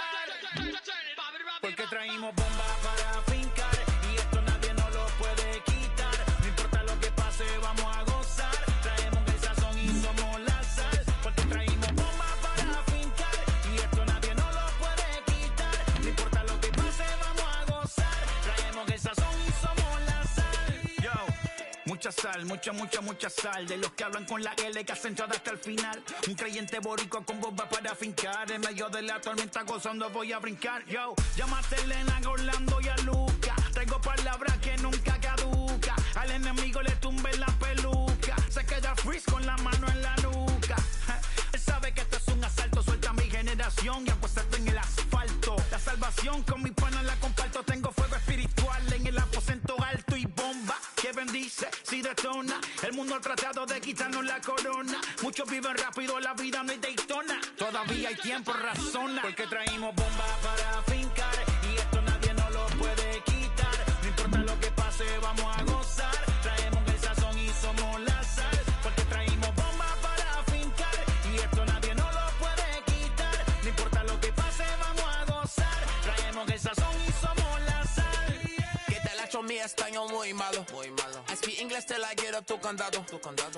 Porque traímos bomba para fincar. Y esto nadie nos lo puede quitar. No importa lo que pase, vamos a gozar. Traemos el sazón y somos la sal. Porque traímos bomba para fincar. Y esto nadie nos lo puede quitar. No importa lo que pase, vamos a gozar. Traemos el sazón y somos la sal. Yo, mucha sal, mucha sal. De los que hablan con la L que hacen todo hasta el final. Un creyente boricua con bomba para fincar. En medio de la tormenta gozando voy a brincar. Yo, llámate a Elena, a Orlando y a Luca. Traigo palabras que nunca caduca. Al enemigo le tumbe la peluca. Se queda freeze con la mano en la nuca. Él sabe que esto es un asalto. Suelta mi generación y apuéstate en el asfalto. La salvación con mi pana la comparto. Tengo fuego espiritual en el aposento alto y bomba que bendice si detona. El mundo ha tratado de quitarnos la corona. Muchos viven rápido, la vida no es Daytona. Todavía hay tiempo, razona. Porque traímos bomba para fincar. Y esto nadie nos lo puede quitar. No importa lo que pase, vamos a gozar. Traemos el sazón y somos la sal. Porque traímos bomba para fincar. Y esto nadie nos lo puede quitar. No importa lo que pase, vamos a gozar. Traemos el sazón y somos la sal. Que te la echo mi español muy malo. I speak English till I get up tu condado.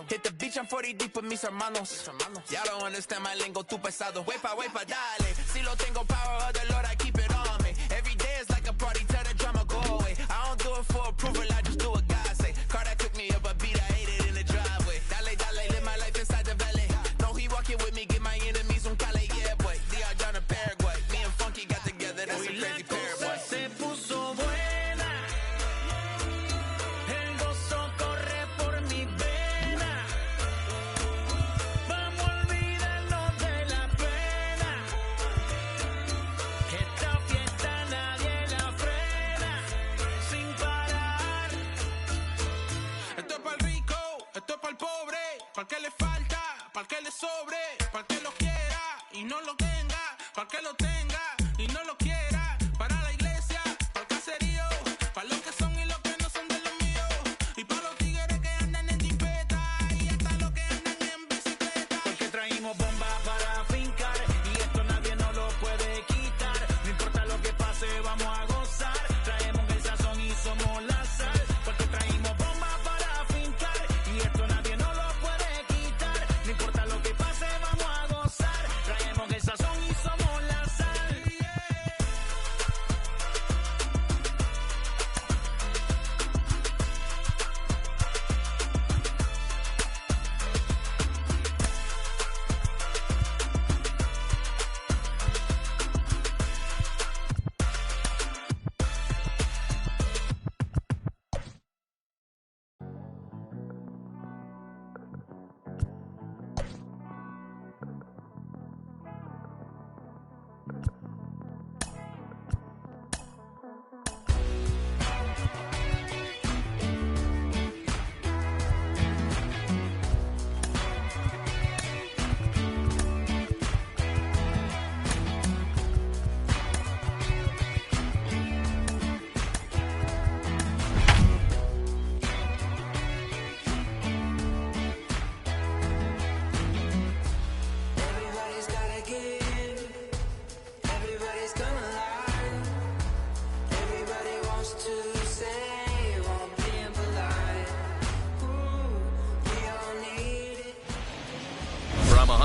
Hit the beach, I'm 40 deep with mis hermanos. Ya don't understand my lingo, tu pesado. Wepa, dale. Si lo tengo power of the Lord, I keep it on me. Every day is like a party, tell the drama go away. I don't do it for approval, I just do what God say. Car that took me up a beat, I ate it in the driveway. Dale, live my life inside the valley. No, he walking with me, get my enemies on Cali, yeah, boy. DR down in Paraguay. Me and Funky got together, that's a crazy pair, boy. Se puso buena. El gozo corre por mi vena. Vamos a olvidarnos de la pena. Esta fiesta nadie la frena. Sin parar. Esto es para el rico, esto es para el pobre, para el que le falta, para el que le sobre, para el que lo quiera y no lo tenga, para el que lo tenga y no lo quiera, para la iglesia, para el caserío, para los que son y los que no son de los míos, y para los tigres que andan en jipeta y hasta los que andan en bicicleta. Porque traímos bomba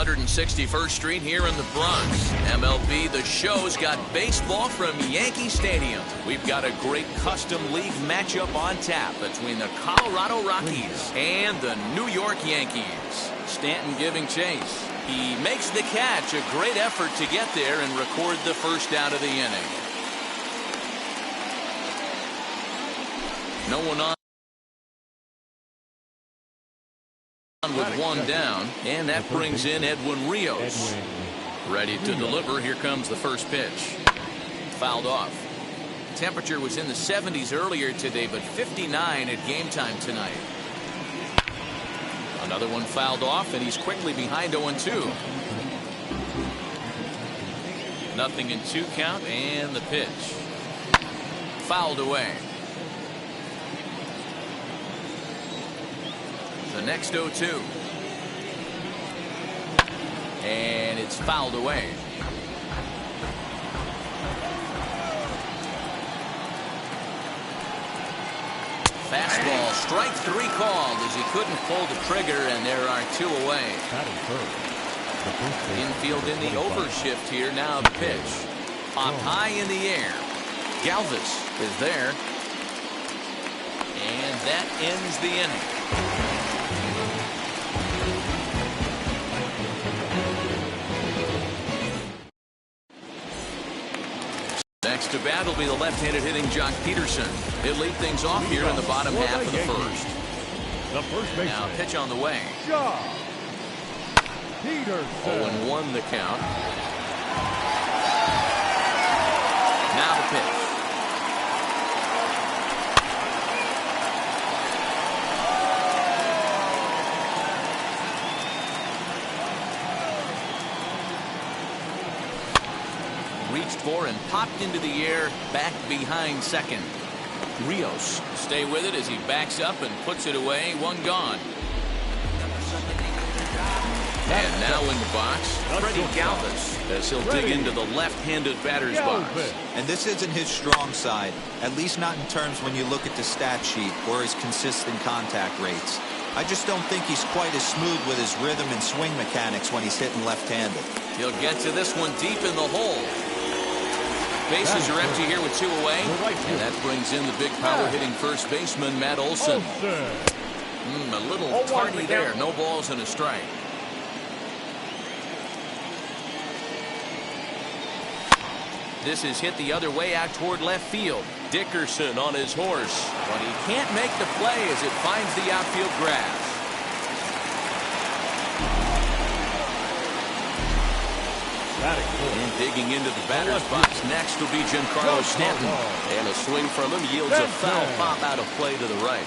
161st Street here in the Bronx. MLB The Show's got baseball from Yankee Stadium. We've got a great custom league matchup on tap between the Colorado Rockies and the New York Yankees. Stanton giving chase. He makes the catch. A great effort to get there and record the first out of the inning. No one on with one down, and that brings in Edwin Rios. Ready to deliver. Here comes the first pitch. Fouled off. Temperature was in the 70s earlier today, but 59 at game time tonight. Another one fouled off, and he's quickly behind 0-2. Nothing in 2 count, and the pitch. Fouled away. The next 0-2. And it's fouled away. Fastball, strike 3 called as he couldn't pull the trigger, and there are 2 away. Infield in the overshift here. Now the pitch. Popped high in the air. Galvis is there. And that ends the inning. Next to bat will be the left-handed hitting Jock Peterson. He'll lead things off here in the bottom half of the first. Now pitch on the way. Jock Peterson. 0-1 the count. Now the pitch. Reached for and popped into the air, back behind second. Rios stay with it as he backs up and puts it away. 1 gone. And now in the box, Freddie Galvis as he'll dig into the left-handed batter's box. And this isn't his strong side, at least not in terms when you look at the stat sheet or his consistent contact rates. I just don't think he's quite as smooth with his rhythm and swing mechanics when he's hitting left-handed. He'll get to this one deep in the hole. Bases are empty here with 2 away. And that brings in the big power-hitting first baseman, Matt Olson. A little tardy there. No balls and a strike. This is hit the other way out toward left field. Dickerson on his horse. But he can't make the play as it finds the outfield grass. And digging into the batter's box next will be Giancarlo Stanton. And a swing from him yields a foul pop out of play to the right.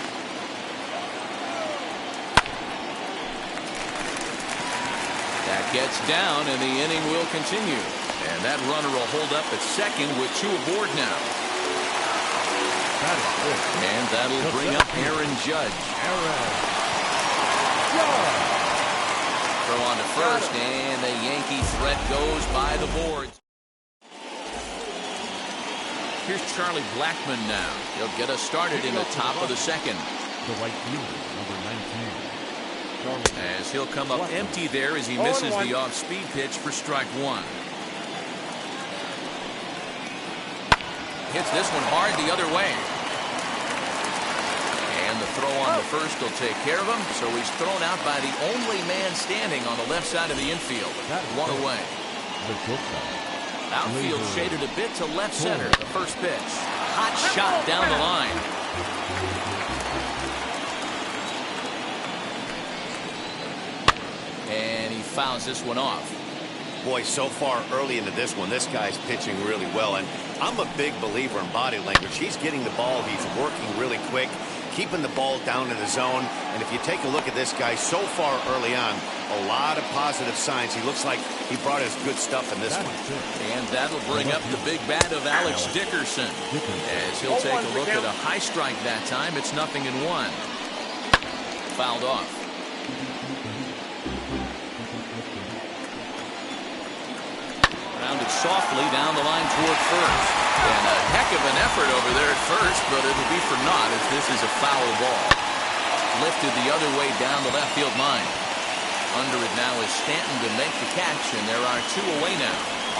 That gets down, and the inning will continue. And that runner will hold up at second with 2 aboard now. And that'll bring up Aaron Judge. Throw on to first, and the Yankee threat goes by the boards. Here's Charlie Blackmon now. He'll get us started in the top of the second. The right fielder, number 19. As he'll come up empty there as he misses the off-speed pitch for strike 1. Hits this one hard the other way. And the throw on the first will take care of him, so he's thrown out by the only man standing on the left side of the infield. 1 away. Outfield shaded a bit to left center. The first pitch. Hot shot down the line. And he fouls this one off. Boy, so far early into this one, this guy's pitching really well. And I'm a big believer in body language. He's getting the ball. He's working really quick, keeping the ball down in the zone. And if you take a look at this guy so far early on, a lot of positive signs. He looks like he brought his good stuff in this one. And that'll bring up the big bat of Alex Dickerson. As he'll take a look at a high strike that time. It's 0-1. Fouled off. Rounded softly down the line toward first. And a heck of an effort over there at first, but it'll be for naught as this is a foul ball. Lifted the other way down the left field line. Under it now is Stanton to make the catch, and there are 2 away now.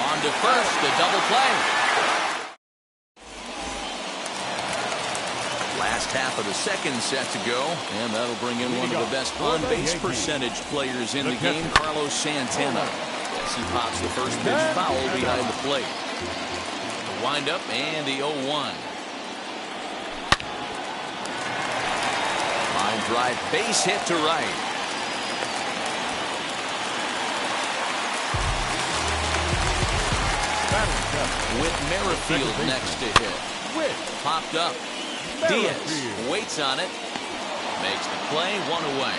On to first, a double play. Last half of the second set to go, and that'll bring in one of the best on-base percentage players in the game, Carlos Santana. As he pops the first pitch foul behind the plate. The windup and the 0-1. Line drive, base hit to right. With Merrifield next to hit. Popped up. Diaz waits on it. Makes the play, 1 away.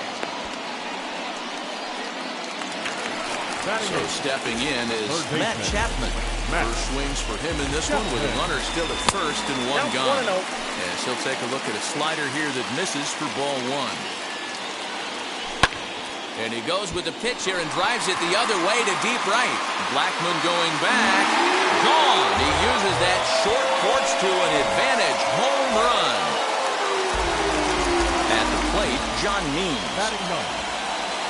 So stepping in is Matt Chapman. First swings for him in this one with a runner still at first and 1 gone. As he'll take a look at a slider here that misses for ball 1. And he goes with the pitch here and drives it the other way to deep right. Blackmon going back. Gone. He uses that short porch to an advantage home run. At the plate, John Means. Batting 9.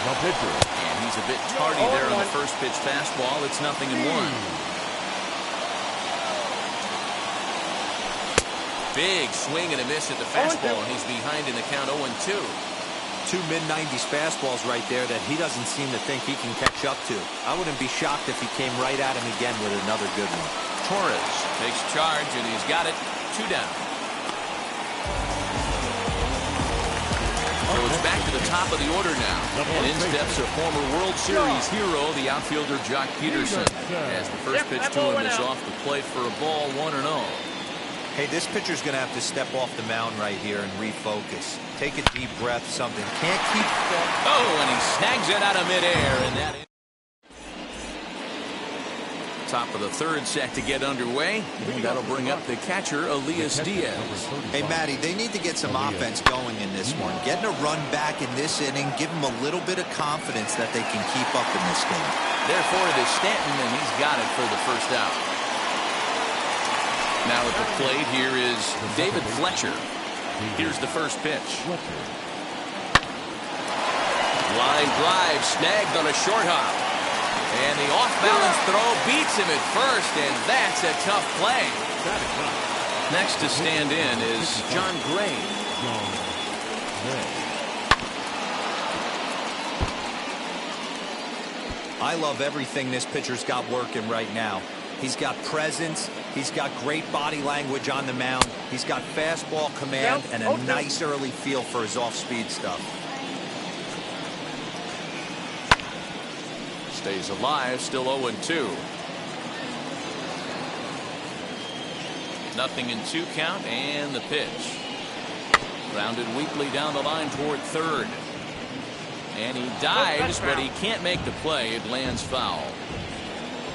The pitcher. And he's a bit tardy there on the first pitch fastball. It's 0-1. Big swing and a miss at the fastball, and he's behind in the count 0-2. 2 mid-90s fastballs right there that he doesn't seem to think he can catch up to. I wouldn't be shocked if he came right at him again with another good one. Torres takes charge, and he's got it. 2 down. So it's back to the top of the order now. And in steps a former World Series hero, the outfielder Jock Peterson. As the first pitch to him is off the plate for a ball, 1-0. Hey, this pitcher's going to have to step off the mound right here and refocus. Take a deep breath, something. Can't keep... Oh, and he snags it out of midair, and that is... Top of the third set to get underway. And that'll bring up the catcher, Elias Diaz. Hey, Matty, they need to get some offense going in this one. Getting a run back in this inning, give them a little bit of confidence that they can keep up in this game. Therefore, it is Stanton, and he's got it for the first out. Now at the plate, here is David Fletcher. Here's the first pitch. Line drive, snagged on a short hop. And the off-balance throw beats him at first, and that's a tough play. Next to stand in is John Gray. I love everything this pitcher's got working right now. He's got presence. He's got great body language on the mound. He's got fastball command and a nice early feel for his off-speed stuff. Stays alive, still 0-2. 0-2 count, and the pitch. Grounded weakly down the line toward third. And he dives, but he can't make the play. It lands foul.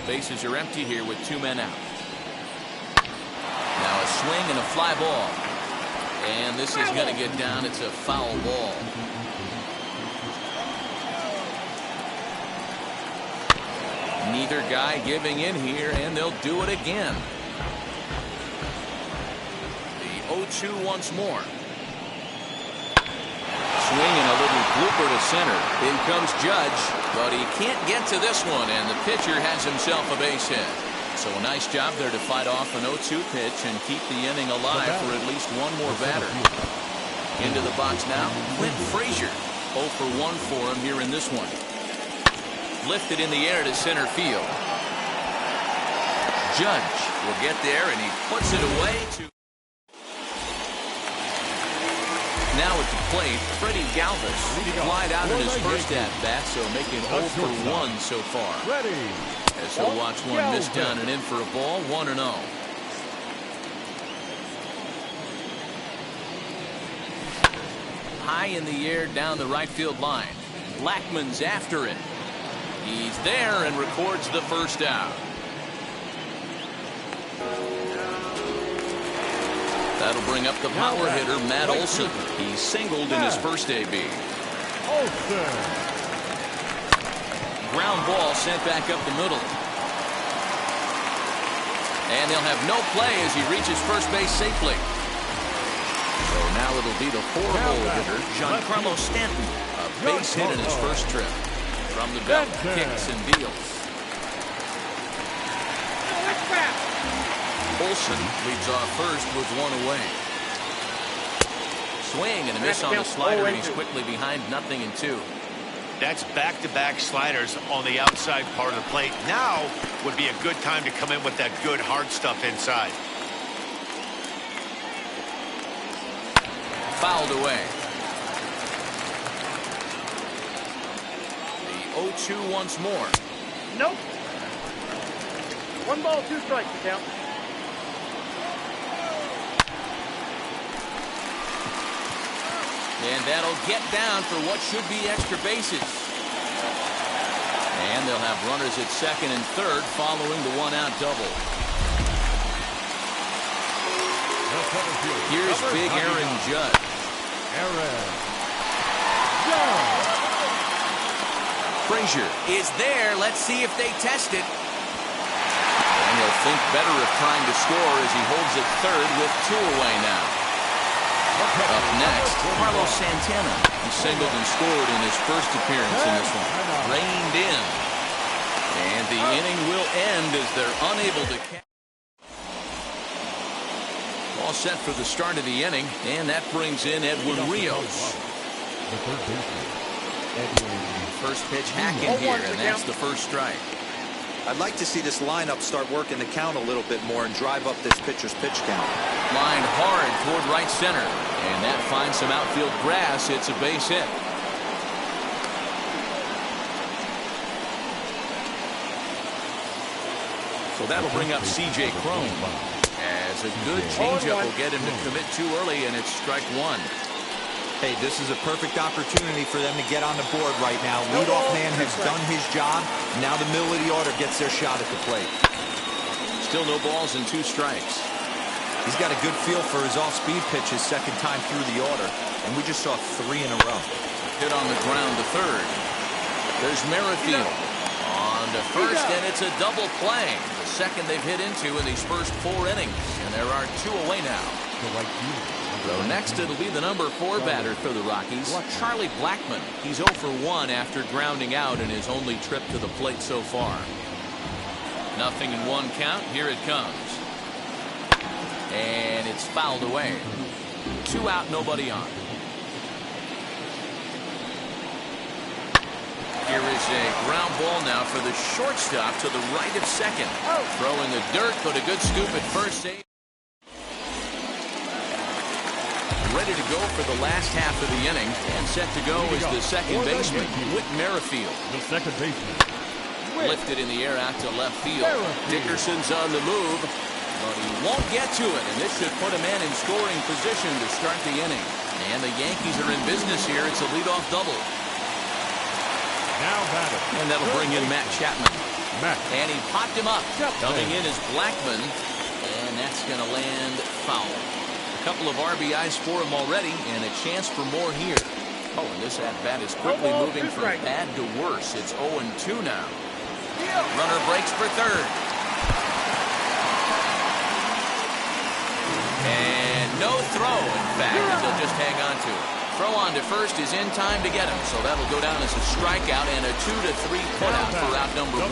Bases are empty here with 2 men out. Now a swing and a fly ball. And this is going to get down. It's a foul ball. Neither guy giving in here, and they'll do it again. The 0-2 once more. Swing and a little blooper to center. In comes Judge, but he can't get to this one, and the pitcher has himself a base hit. So a nice job there to fight off an 0-2 pitch and keep the inning alive for at least one more batter. Into the box now, Clint Frazier. 0 for 1 for him here in this one. Lifted in the air to center field. Judge will get there, and he puts it away to... Now at the plate, Freddie Galvis. Flied out in his first at-bat, so making 0 for 1 so far. As he'll watch one miss down and in for a ball, 1-0. High in the air down the right field line. Blackmon's after it. He's there and records the first out. That'll bring up the power hitter, Matt Olson. He singled in his first AB. Ground ball sent back up the middle. And he'll have no play as he reaches first base safely. So now it'll be the 4-hole hitter, Giancarlo Stanton. A base hit in his first trip. From the belt, kicks and deals. Olsen leads off first with one away. Swing and a miss on the slider, and he's quickly behind 0-2. That's back-to-back sliders on the outside part of the plate. Now would be a good time to come in with that good hard stuff inside. Fouled away. The 0-2 once more. Nope. 1 ball, 2 strikes to count. And that'll get down for what should be extra bases. And they'll have runners at second and third following the one-out double. Here's big Aaron Judge. Frazier is there. Let's see if they test it. And he'll think better of trying to score as he holds it third with 2 away now. Up next, Carlos Santana. He singled and scored in his first appearance in this one. Reined in. And the inning will end as they're unable to catch. All set for the start of the inning, and that brings in Edwin Rios. The third baseman, Edwin. First pitch hacking here, and that's the first strike. I'd like to see this lineup start working the count a little bit more and drive up this pitcher's pitch count. Line hard toward right center, and that finds some outfield grass. It's a base hit. So that'll bring up C.J. Cron. As a good changeup will get him to commit too early, and it's strike 1. Hey, this is a perfect opportunity for them to get on the board right now. Leadoff man has done his job. Now the middle of the order gets their shot at the plate. Still no balls and 2 strikes. He's got a good feel for his off-speed pitch his second time through the order, and we just saw 3 in a row. Hit on the ground to third. There's Merrifield on to first, and it's a double play. The second they've hit into in these first 4 innings, and there are 2 away now. So next it'll be the number 4 batter for the Rockies, Charlie Blackmon. He's 0 for 1 after grounding out in his only trip to the plate so far. 0-1 count. Here it comes. And it's fouled away. 2 out, nobody on. Here is a ground ball now for the shortstop to the right of second. Throw in the dirt, but a good scoop at first. Save. Ready to go for the last half of the inning, and set to go is the second baseman, Whit Merrifield. The second baseman. Lifted in the air out to left field. Dickerson's on the move, but he won't get to it, and this should put a man in scoring position to start the inning. And the Yankees are in business here. It's a leadoff double. Now batter. And that'll bring in Matt Chapman. And he popped him up. Coming in is Blackmon, and that's going to land foul. A couple of RBIs for him already, and a chance for more here. Oh, and this at-bat is quickly moving from bad to worse. It's 0-2 now. Runner breaks for third. And no throw, in fact, as they'll just hang on to it. Throw on to first is in time to get him, so that'll go down as a strikeout and a 2-3 putout for out number 1.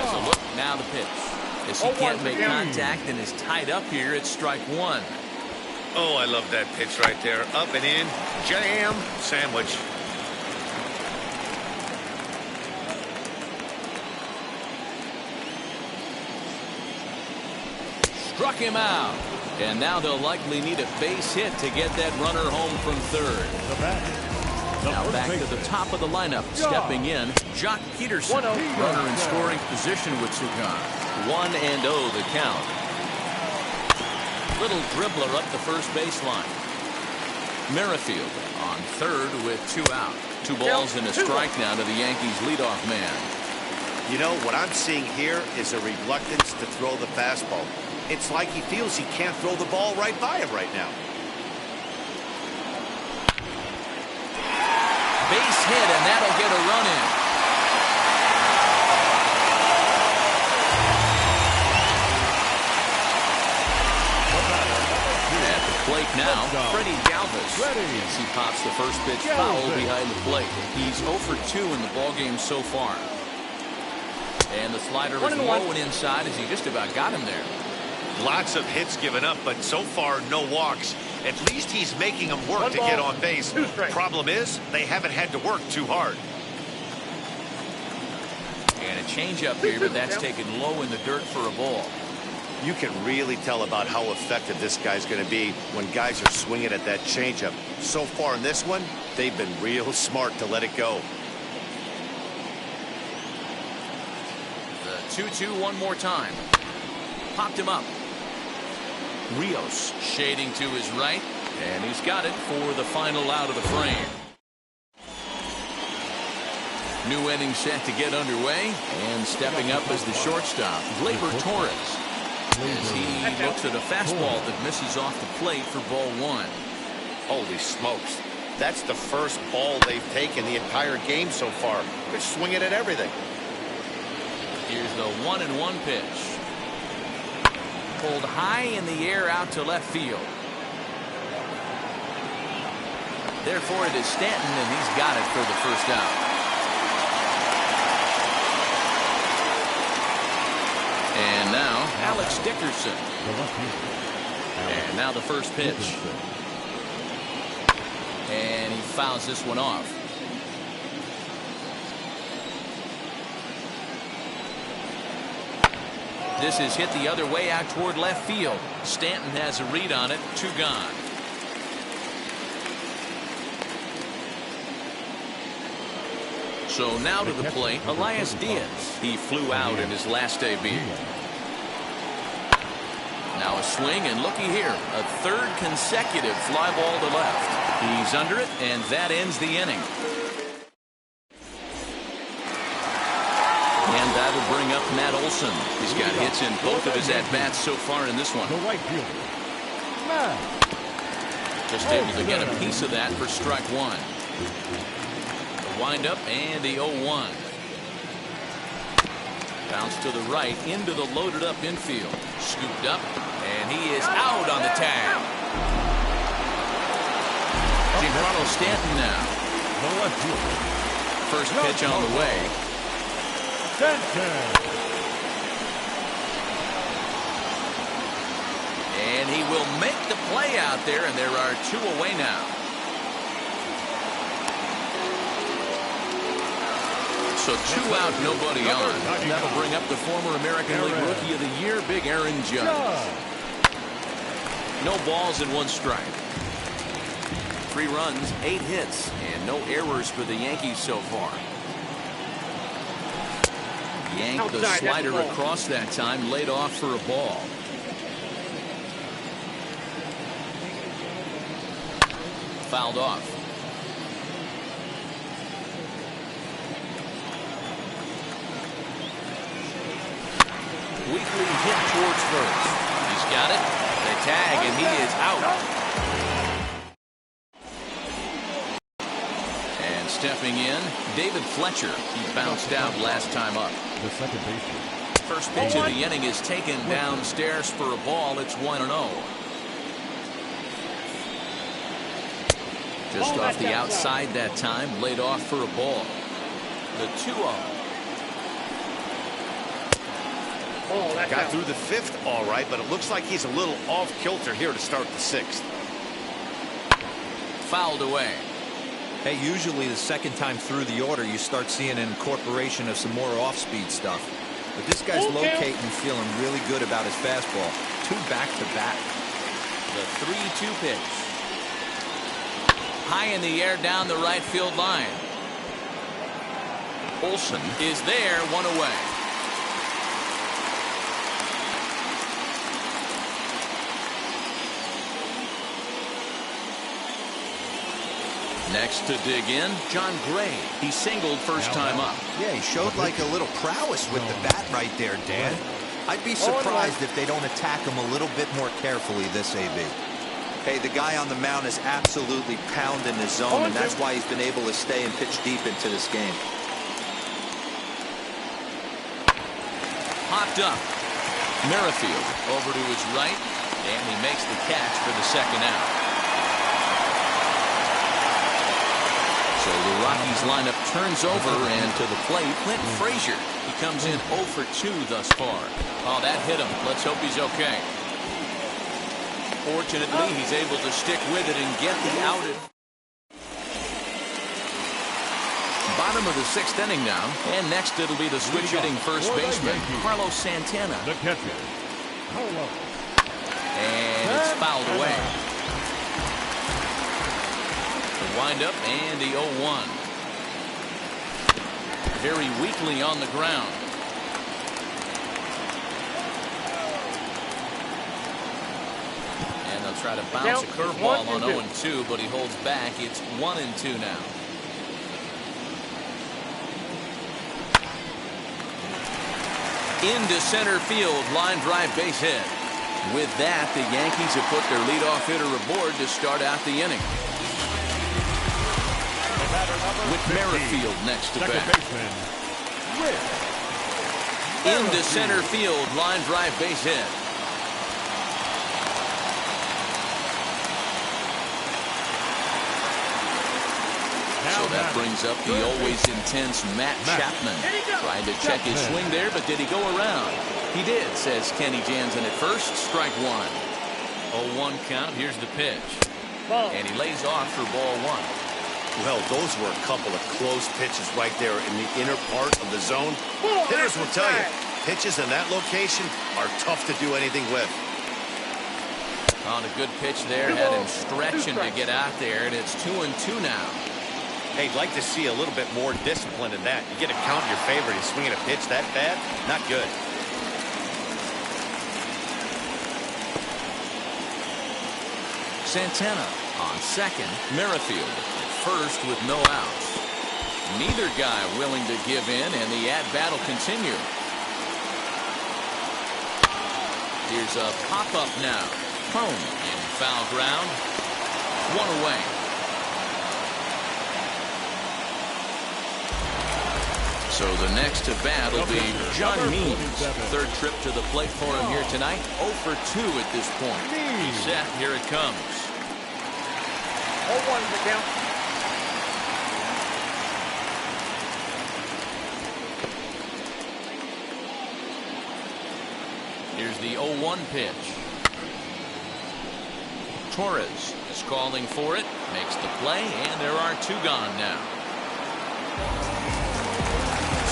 As a look, now the pitch. As he can't make contact and is tied up here, it's strike 1. Oh, I love that pitch right there. Up and in, jam, sandwich. Struck him out. And now they'll likely need a base hit to get that runner home from third. Now back to the top of the lineup. Stepping in, Jock Peterson. Runner in scoring position with Sugan. 1-0 the count. Little dribbler up the first baseline. Merrifield on third with 2 out. 2 balls and a strike now to the Yankees leadoff man. You know, what I'm seeing here is a reluctance to throw the fastball. It's like he feels he can't throw the ball right by him right now. Base hit, and that'll get a run in. At the plate now, Freddie Galvis. As he pops the first pitch foul behind the plate. He's 0 for 2 in the ballgame so far. And the slider was low and inside as he just about got him there. Lots of hits given up, but so far no walks. At least he's making them work to get on base. Problem is, they haven't had to work too hard. And a changeup here, but that's taken low in the dirt for a ball. You can really tell about how effective this guy's going to be when guys are swinging at that changeup. So far in this one, they've been real smart to let it go. The 2-2 one more time. Popped him up. Rios shading to his right, and he's got it for the final out of the frame. New inning set to get underway, and stepping up as the shortstop, Gleyber Torres, as he looks at a fastball that misses off the plate for ball one. Holy smokes. That's the first ball they've taken the entire game so far. They're swinging at everything. Here's the 1-1 pitch. Pulled high in the air out to left field. Therefore it is Stanton, and he's got it for the first out. And now Alex Dickerson. And now the first pitch. And he fouls this one off. This is hit the other way out toward left field. Stanton has a read on it. 2 gone. So now to the plate, Elias Diaz. He flew out in his last debut. Now a swing, and looky here, a third consecutive fly ball to left. He's under it, and that ends the inning. And that'll bring up Matt Olson. He's got hits in both of his at-bats so far in this one. The right fielder, Matt. Just able to get a piece of that for strike one. The windup and the 0-1. Bounce to the right into the loaded up infield. Scooped up, and he is out on the tag. Giancarlo Stanton now. The left fielder. First pitch on the way. And he will make the play out there, and there are 2 away now. So 2 out, nobody on. That'll bring up the former American League Rookie of the Year, Big Aaron Judge. No balls and 1 strike. 3 runs, 8 hits, and no errors for the Yankees so far. Yanked the slider across that time, laid off for a ball. Fouled off. Weekly hit towards first. He's got it. They tag, and he is out. And stepping in, David Fletcher. He bounced out last time up. The second baseman. First pitch of the inning is taken downstairs for a ball. It's 1-0. Just off the outside that time, laid off for a ball. The 2-0. Got through the 5th all right, but it looks like he's a little off kilter here to start the 6th. Fouled away. Hey, usually the second time through the order, you start seeing an incorporation of some more off-speed stuff. But this guy's locating and feeling really good about his fastball. 2 back-to-back. The 3-2 pitch. High in the air down the right field line. Olson is there, 1 away. Next to dig in, John Gray. He singled first time up. Yeah, he showed like a little prowess with the bat right there, Dan. I'd be surprised if they don't attack him a little bit more carefully this AB. Hey, the guy on the mound is absolutely pounding his zone, and that's why he's been able to stay and pitch deep into this game. Popped up. Merrifield over to his right. And he makes the catch for the second out. So the Rockies lineup turns over, and to the plate, Clint Frazier. He comes in 0 for 2 thus far. Oh, that hit him. Let's hope he's okay. Fortunately, he's able to stick with it and get the out. Bottom of the 6th inning now, and next it'll be the switch-hitting first baseman, Carlos Santana. The catcher, Carlos. And it's fouled away. The windup and the 0-1. Very weakly on the ground. And they'll try to bounce a curveball on 0-2, but he holds back. It's 1-2 now. Into center field, line drive base hit. With that, the Yankees have put their leadoff hitter aboard to start out the inning. With Merrifield next to bat. Into center field, line drive base hit. So that brings up the always intense Matt Chapman. Trying to check his swing there, but did he go around? He did, says Kenny Jansen at first. Strike one. 0-1 count. Here's the pitch. And he lays off for ball one. Well, those were a couple of close pitches right there in the inner part of the zone. Hitters will tell you, pitches in that location are tough to do anything with. On a good pitch there, had him stretching to get out there, and it's 2-2 now. Hey, I'd like to see a little bit more discipline in that. You get a count in your favor, he's swinging a pitch that bad, not good. Santana on second, Merrifield at first with no outs. Neither guy willing to give in, and the at-bat will continue. Here's a pop-up now. Home in foul ground. One away. So the next to bat will be John Means. Third trip to the plate for him here tonight. 0 for 2 at this point. He's set. Here it comes. 0-1 the count. Here's the 0-1 pitch. Torres is calling for it. Makes the play, and there are 2 gone now.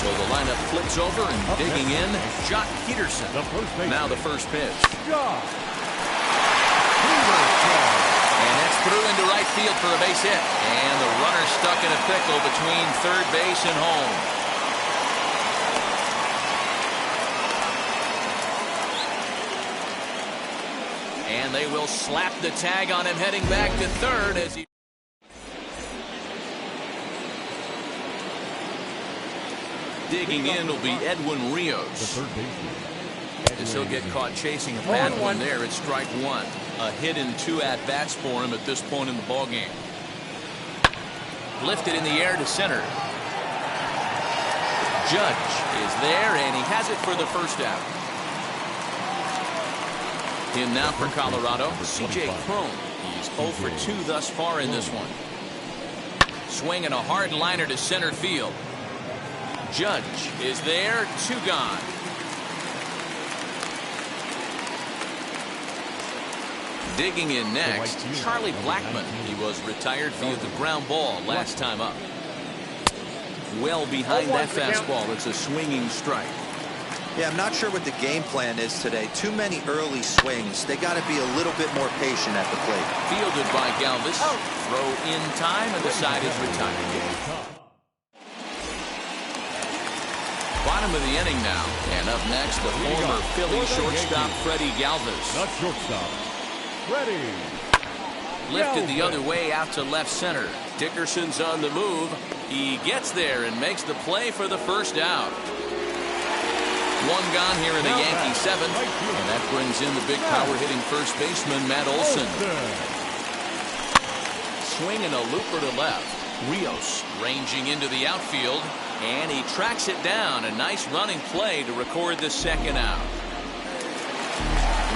So the lineup flips over, and digging in, Jock Peterson. Now the first pitch. And that's through into right field for a base hit. And the runner stuck in a pickle between third base and home. And they will slap the tag on him heading back to third as he... Digging in will be Edwin Rios. As he'll get caught chasing a bad one there at strike one. A hit in 2 at-bats for him at this point in the ballgame. Lifted in the air to center. Judge is there, and he has it for the first out. In now for Colorado, C.J. Cron. He's 0 for 2 thus far in this one. Swinging a hard liner to center field. Judge is there, 2 gone. Digging in next, Charlie Blackmon. He was retired via the ground ball last time up. Well behind that fastball. It's a swinging strike. Yeah, I'm not sure what the game plan is today. Too many early swings. They got to be a little bit more patient at the plate. Fielded by Galvis. Throw in time, and the side is retired. Bottom of the inning now, and up next, the former Philly shortstop Freddie Galvis. Not shortstop, Freddie. Lifted the other way out to left center. Dickerson's on the move. He gets there and makes the play for the first out. 1 gone here in the Yankee 7th, and that brings in the big power-hitting first baseman Matt Olson. Swinging a looper to left. Rios ranging into the outfield, and he tracks it down. A nice running play to record the second out.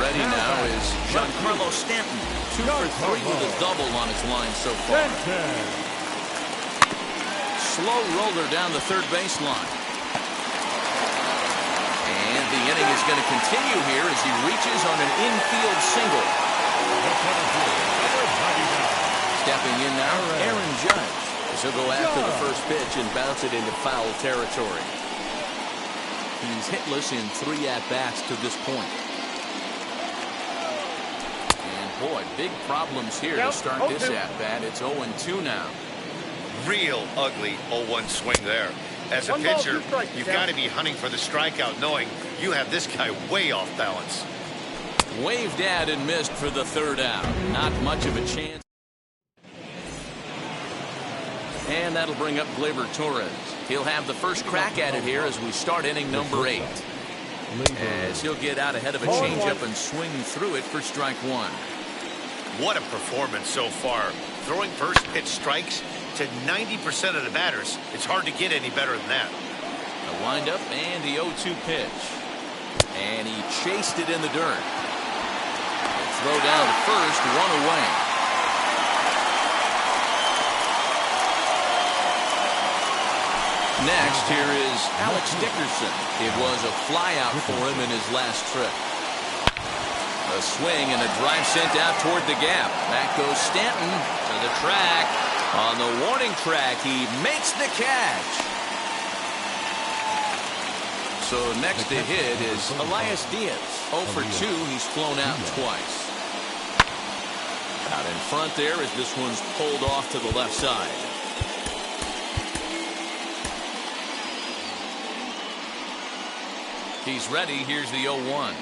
Ready now is Giancarlo Stanton. 2 for 3 with a double on his line so far. Slow roller down the third baseline. And the inning is going to continue here as he reaches on an infield single. Stepping in now, Aaron Judge. He'll go after the first pitch and bounce it into foul territory. He's hitless in 3 at-bats to this point. And boy, big problems here to start this at-bat. It's 0-2 now. Real ugly 0-1 swing there. As a pitcher, you've got to be hunting for the strikeout, knowing you have this guy way off balance. Waved at and missed for the third out. Not much of a chance. And that'll bring up Gleyber Torres. He'll have the first crack at it here as we start inning number 8. As he'll get out ahead of a changeup and swing through it for strike 1. What a performance so far. Throwing first pitch strikes to 90% of the batters. It's hard to get any better than that. A windup and the 0-2 pitch. And he chased it in the dirt. A throw down to first, 1 away. Next, here is Alex Dickerson. It was a flyout for him in his last trip. A swing and a drive sent out toward the gap. Back goes Stanton to the track. On the warning track, he makes the catch. So next to hit is Elias Diaz. 0 for 2. He's flown out twice. Out in front there as this one's pulled off to the left side. He's ready. Here's the 0-1.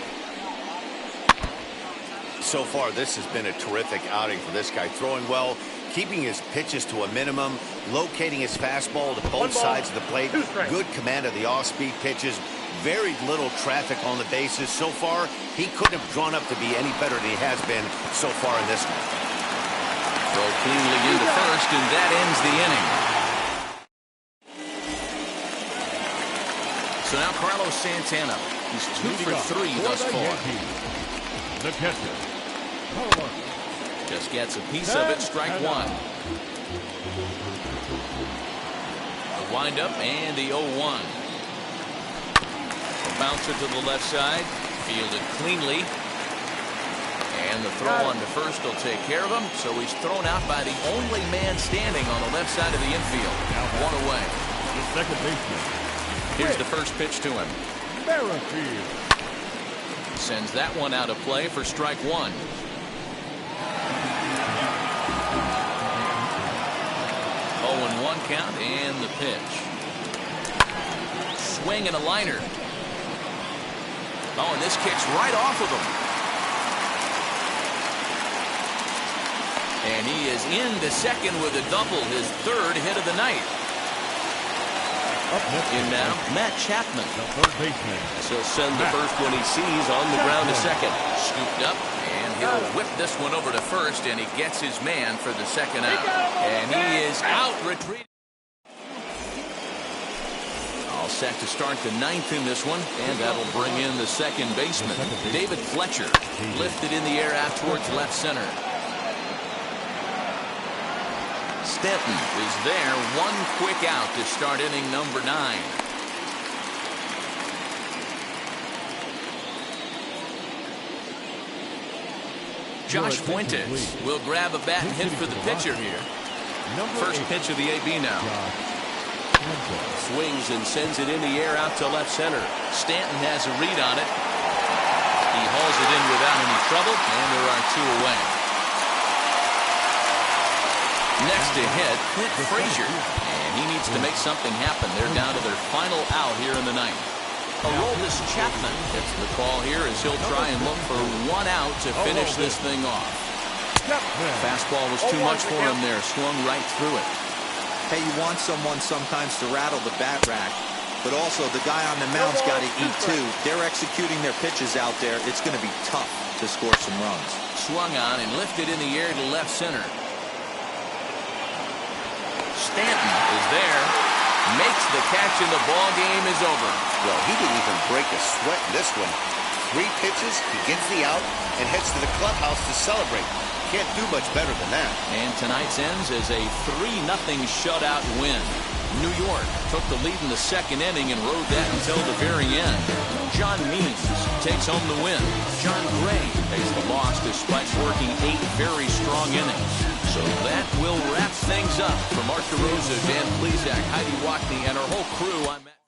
So far, this has been a terrific outing for this guy. Throwing well, keeping his pitches to a minimum, locating his fastball to both sides of the plate. Good command of the off-speed pitches. Very little traffic on the bases. So far, he couldn't have drawn up to be any better than he has been so far in this one. Throw cleanly into first, and that ends the inning. So now Carlos Santana. He's 2 for 3 thus far. The catcher. Just gets a piece of it. Strike 1. The windup and the 0-1. A bouncer to the left side. Fielded cleanly. And the throw on to first will take care of him. So he's thrown out by the only man standing on the left side of the infield. 1 away. The second baseman. Here's the first pitch to him. Merrifield. Sends that one out of play for strike 1. 0-1 count and the pitch. Swing and a liner. Oh, and this kicks right off of him. And he is into second with a double, his 3rd hit of the night. In now, Matt Chapman. The third baseman. So he'll send the first one he sees on the ground to second. Scooped up, and he'll whip this one over to first, and he gets his man for the second out. And he is out, retreating. All set to start the 9th in this one, and that'll bring in the second baseman, David Fletcher. Lifted in the air out towards left center. Stanton is there. 1 quick out to start inning number 9. Josh Fuentes will grab a bat and hit for the pitcher here. First pitch of the AB now. Swings and sends it in the air out to left center. Stanton has a read on it. He hauls it in without any trouble, and there are 2 away. Next to hit, Clint Frazier. And he needs to make something happen. They're down to their final out here in the 9th. Aroldis Chapman gets the call here as he'll try and look for 1 out to finish this thing off. Fastball was too much for him there. Swung right through it. Hey, you want someone sometimes to rattle the bat rack, but also the guy on the mound's got to eat too. They're executing their pitches out there. It's going to be tough to score some runs. Swung on and lifted in the air to left center. Stanton is there, makes the catch, and the ball game is over. Well, he didn't even break a sweat in this one. 3 pitches, he gets the out, and heads to the clubhouse to celebrate. Can't do much better than that. And tonight's ends as a 3-0 shutout win. New York took the lead in the second inning and rode that until the very end. John Means takes home the win. John Gray takes the loss despite working 8 very strong innings. So that will wrap things up. For Mark DeRosa, Dan Plesac, Heidi Watney, and our whole crew, I'm Matt.